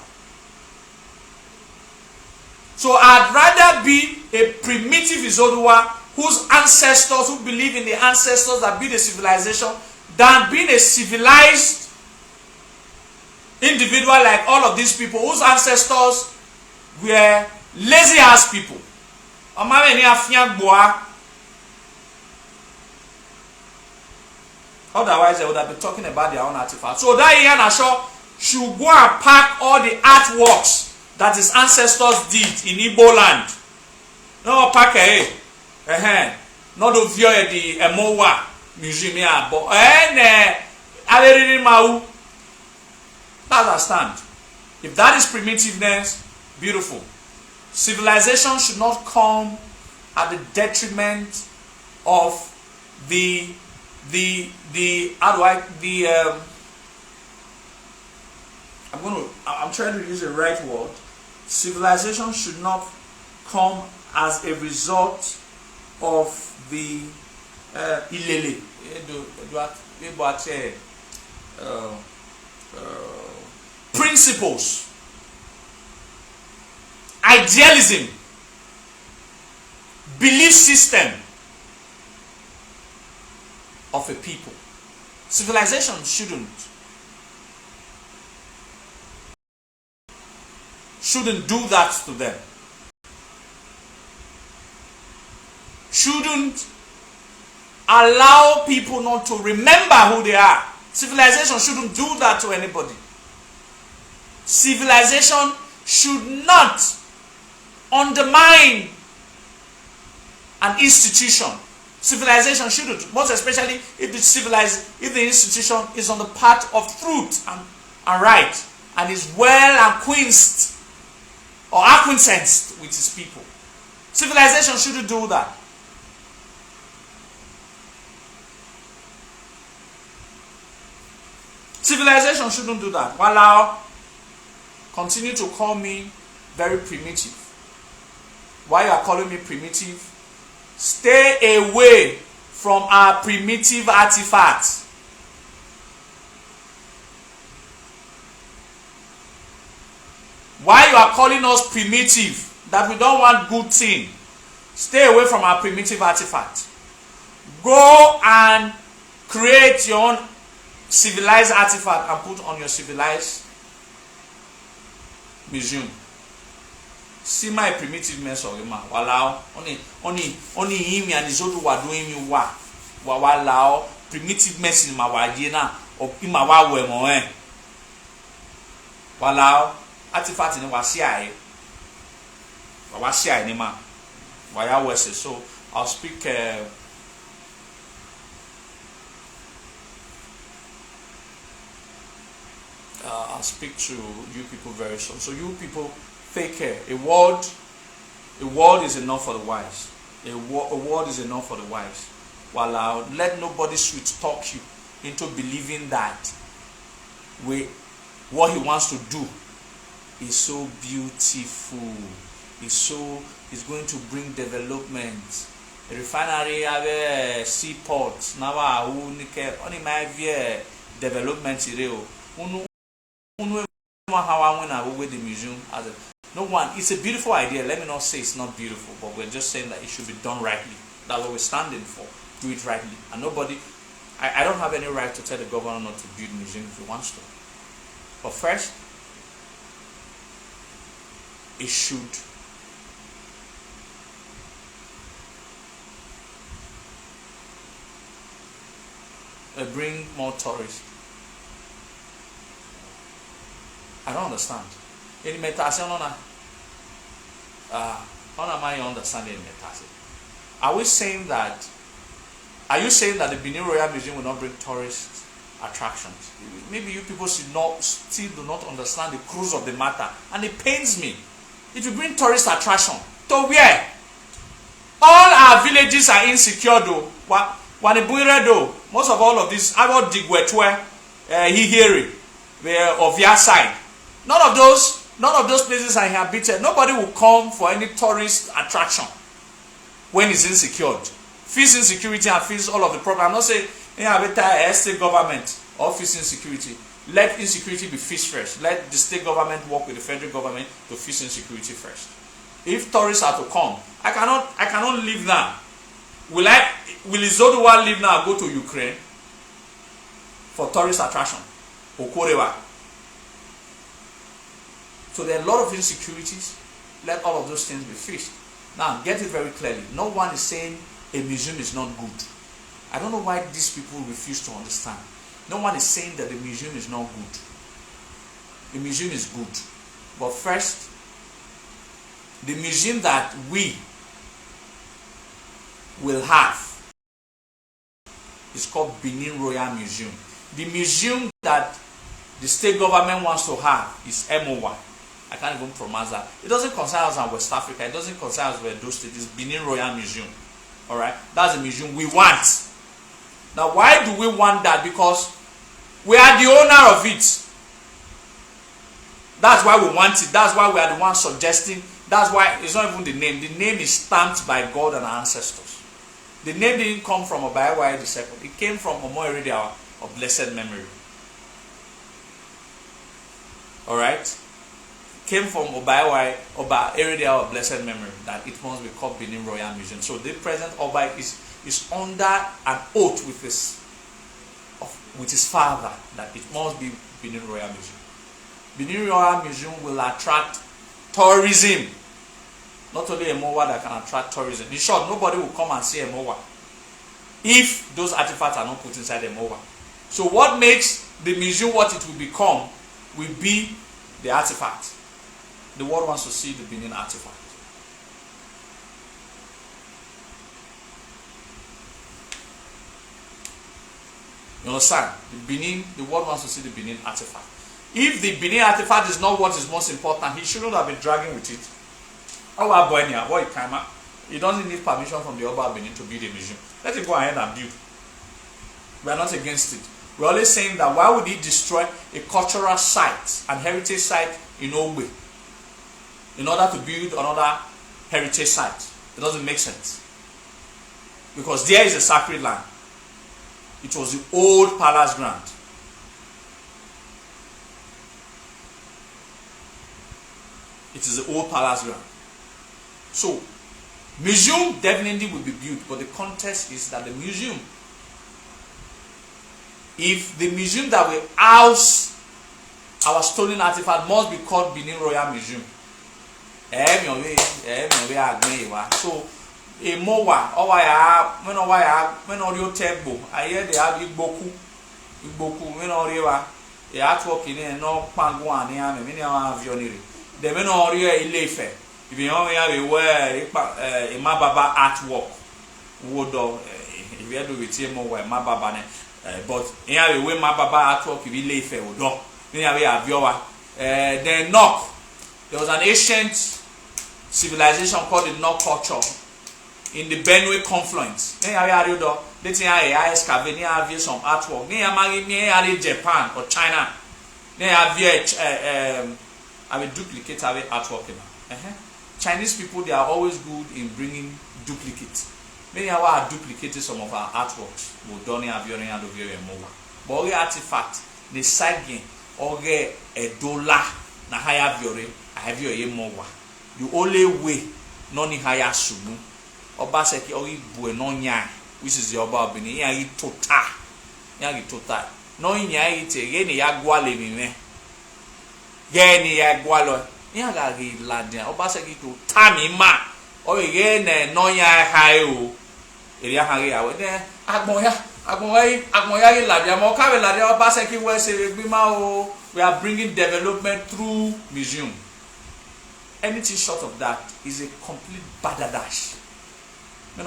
So I'd rather be a primitive Izodua whose ancestors, who believe in the ancestors that built a civilization, than being a civilized individual like all of these people whose ancestors were lazy ass people. Otherwise, they would have been talking about their own artifacts. So that Ian Asho should go and pack all the artworks that his ancestors did in Igbo land. No, pack not of the Emowa museum here, but understand. If that is primitiveness, beautiful. Civilization should not come at the detriment of I'm trying to use the right word. Civilization should not come as a result of the ilele principles, idealism, belief system of a people. Civilization shouldn't do that to them. Shouldn't allow people not to remember who they are. Civilization shouldn't do that to anybody. Civilization should not undermine an institution. Civilization shouldn't, most especially if the institution is on the path of truth and right, and is well acquainted or acquainted with its people. Civilization shouldn't do that. Civilization shouldn't do that. Walao, continue to call me very primitive. Why you are calling me primitive? Stay away from our primitive artifacts. Why you are calling us primitive? That we don't want good thing. Stay away from our primitive artifacts. Go and create your own civilized artifact and put on your civilized museum. See my primitive mess of ma walao only him and his old wa doing me wa walao primitive mess in my waje na o ma wa we mo walao artifact ni wa share ni ma wa ya wese. So I'll speak I'll speak to you people very soon. So you people, take care. A word is enough for the wise. A word is enough for the wise. While let nobody sweet talk you into believing that what he wants to do is so beautiful. It's going to bring development. A refinery have a seaport. Now only my view development with the museum as no one. It's a beautiful idea. Let me not say it's not beautiful, but we're just saying that it should be done rightly. That's what we're standing for. Do it rightly. And nobody, I don't have any right to tell the governor not to build a museum if he wants to. But first, it should bring more tourists. I don't understand. In meditation, how am I understanding meditation? Are you saying that the Benin Royal Museum will not bring tourist attractions? Maybe you people still do not understand the cruise of the matter, and it pains me. It will bring tourist attraction to where? All our villages are insecure though. Most of all of this, I want Digwetwe, Hihiri, of your side. None of those places are inhabited. Nobody will come for any tourist attraction when it's insecure. Fees insecurity and fees all of the problem. I'm not saying state government or fees insecurity. Let insecurity be fixed first. Let the state government work with the federal government to fix insecurity first. If tourists are to come, I cannot leave now. Will Izoduwa leave now and go to Ukraine for tourist attraction? Okorewa. So there are a lot of insecurities. Let all of those things be fixed. Now, get it very clearly. No one is saying a museum is not good. I don't know why these people refuse to understand. No one is saying that the museum is not good. The museum is good. But first, the museum that we will have is called Benin Royal Museum. The museum that the state government wants to have is MOY. I can't even pronounce that. It doesn't concern us in West Africa. It doesn't concern us with those states. It's Benin Royal Museum. Alright? That's the museum we want. Now, why do we want that? Because we are the owner of it. That's why we want it. That's why we are the ones suggesting. That's why it's not even the name. The name is stamped by God and our ancestors. The name didn't come from Obaewa II. It came from Omo Eredia of blessed memory. Alright? Came from Oba Eredia of blessed memory, that it must be called Benin Royal Museum. So the present Oba is under an oath with his father that it must be Benin Royal Museum. Benin Royal Museum will attract tourism. Not only a MOA that can attract tourism. In short, nobody will come and see a MOA if those artifacts are not put inside a MOA. So what makes the museum what it will become will be the artifact. The world wants to see the Benin artifact. You understand? The world wants to see the Benin artifact. If the Benin artifact is not what is most important, he shouldn't have been dragging with it. He doesn't need permission from the Oba of Benin to build a museum. Let him go ahead and build. We are not against it. We're always saying that why would he destroy a cultural site, an heritage site in Ogbe, in order to build another heritage site? It doesn't make sense. Because there is a sacred land. It was the old palace ground. It is the old palace ground. So, museum definitely will be built, but the context is that the museum, if the museum that will house our stolen artifact must be called Benin Royal Museum. So, a mowa, when you table, I hear they have Igboku, when a artwork in no Panguan, Vioniri. The men are Ilefe. If you only have a wear a Mababa artwork, would if you do with him or Mababa, but in a way Mababa artwork, if you lay fair, would not. Then Nok. There was an ancient civilization called the Nok culture in the Benue confluence. Then I excavate, have some artwork. Then Japan or China. Then I will duplicate artwork. Chinese people, they are always good in bringing duplicates. Many of our duplicated some of our artworks. But all the artifact, the side game, all get $1 na higher viore. I have your mowa. The only way noni higher sumu. Obaseki ori buenonya, which is the Oba of Benin. Yagi total. No nya ite geni yagwale mime. Geni yagwalo. Yagagi ladia. Obaseki to tamima. O yene nonya hayo. Eria hagi awe. Agmoya ladia. Mokawe ladia. Obaseki we se bima o. We are bringing development through museum. Anything short of that is a complete badadash. The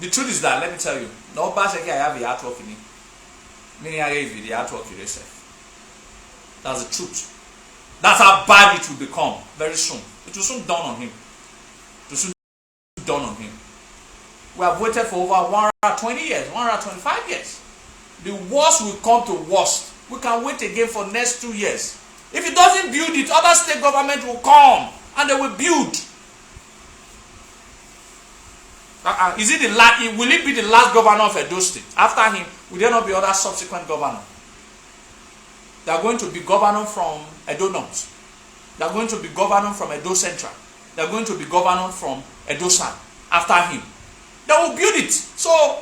truth is that, let me tell you, no basically I have the artwork in it. Meaning I gave you the artwork yourself. That's the truth. That's how bad it will become very soon. It will soon dawn on him. It will soon dawn on him. We have waited for over 120 years, 125 years. The worst will come to worst. We can wait again for next 2 years. If it doesn't build it, other state government will come and they will build. Is it the last? Will it be the last governor of Edo State? After him, will there not be other subsequent governor? They are going to be governor from Edo North. They are going to be governor from Edo Central. They are going to be governor from Edo South after him. They will build it. So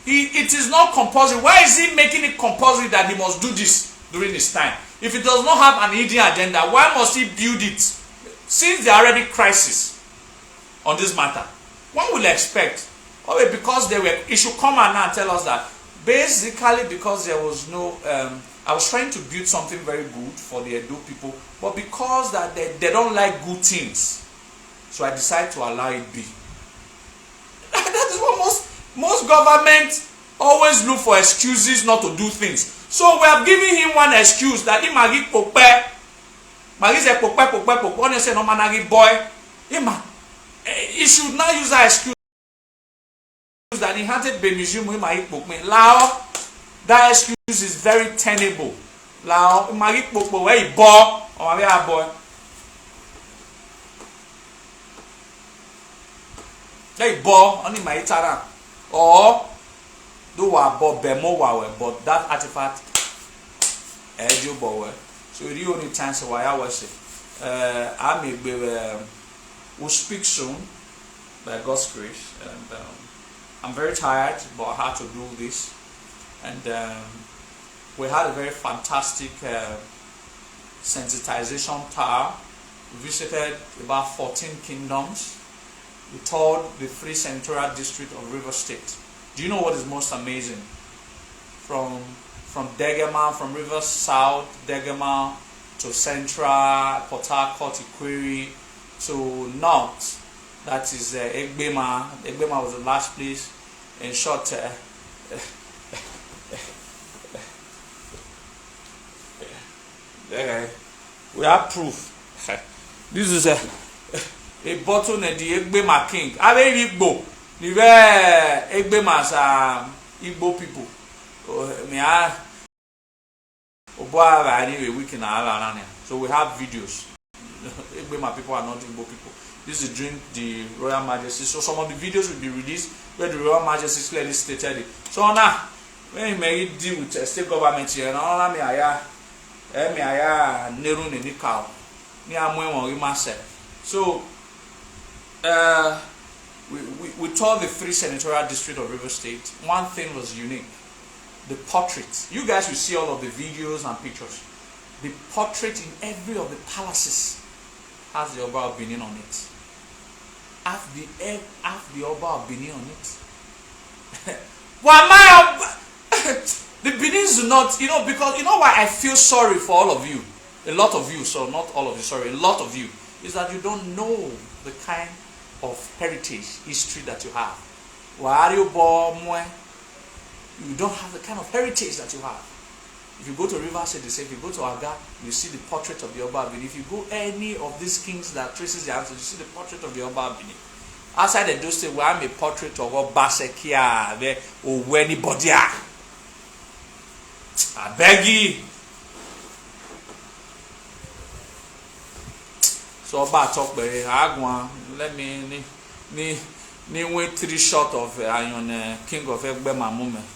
it is not compulsory. Why is he making it compulsory that he must do this during his time? If he does not have an hidden agenda, why must he build it? Since there are already crises on this matter, one will expect, okay, because he should come out now and tell us that basically because there was no, I was trying to build something very good for the Edo people, but because that they don't like good things, so I decided to allow it be. That is what most governments always look for excuses not to do things. So we are giving him one excuse that he magi pope, magi say pope, one say no managi boy. He should not use that excuse that he had it benin mu magi pope. Lao, that excuse is very tenable. Lao magi pope where he boy or where a boy. They boy only my itara or do wa bo bemo wa but that artifact ejo bo we. So the only chance why I was I may be we'll speak soon by God's grace, and I'm very tired, but I had to do this. And we had a very fantastic sensitization tour. We visited about 14 kingdoms. We toured the Free Senatorial District of River State. Do you know what is most amazing? From Degema, from River South, Degema, to Central, Port Harcourt, Ikwiri, to North, that is Egbema. Egbema was the last place. In short, we have proof. This is a bottle in the Egbema king. I very Igbo. The way Egbemas are Igbo people. So we have videos. Egbema people are not Igbo people. This is during the Royal Majesty. So some of the videos will be released where the Royal Majesty clearly stated it. So now, when you may deal with state government here, now me aya neru ne cow. Ni amwe mo So we toured the Free Senatorial District of River State. One thing was unique. The portrait. You guys will see all of the videos and pictures. The portrait in every of the palaces has the Oba of Benin on it. Have the Oba of Benin on it. The Benins do not, because you know why I feel sorry for all of you. A lot of you, so not all of you, sorry, a lot of you, is that you don't know the kind of heritage, history that you have. You don't have the kind of heritage that you have. If you go to River State, they say, if you go to Aga, you see the portrait of the Oba Benin. If you go any of these kings that traces their ancestors, you see the portrait of the Oba Benin. Outside the Edo State, we have a portrait of Oba Sekia, or anybody. I beg you. So Oba talk very hard. Let me wait 3 shot of Iron King of Egbema moment.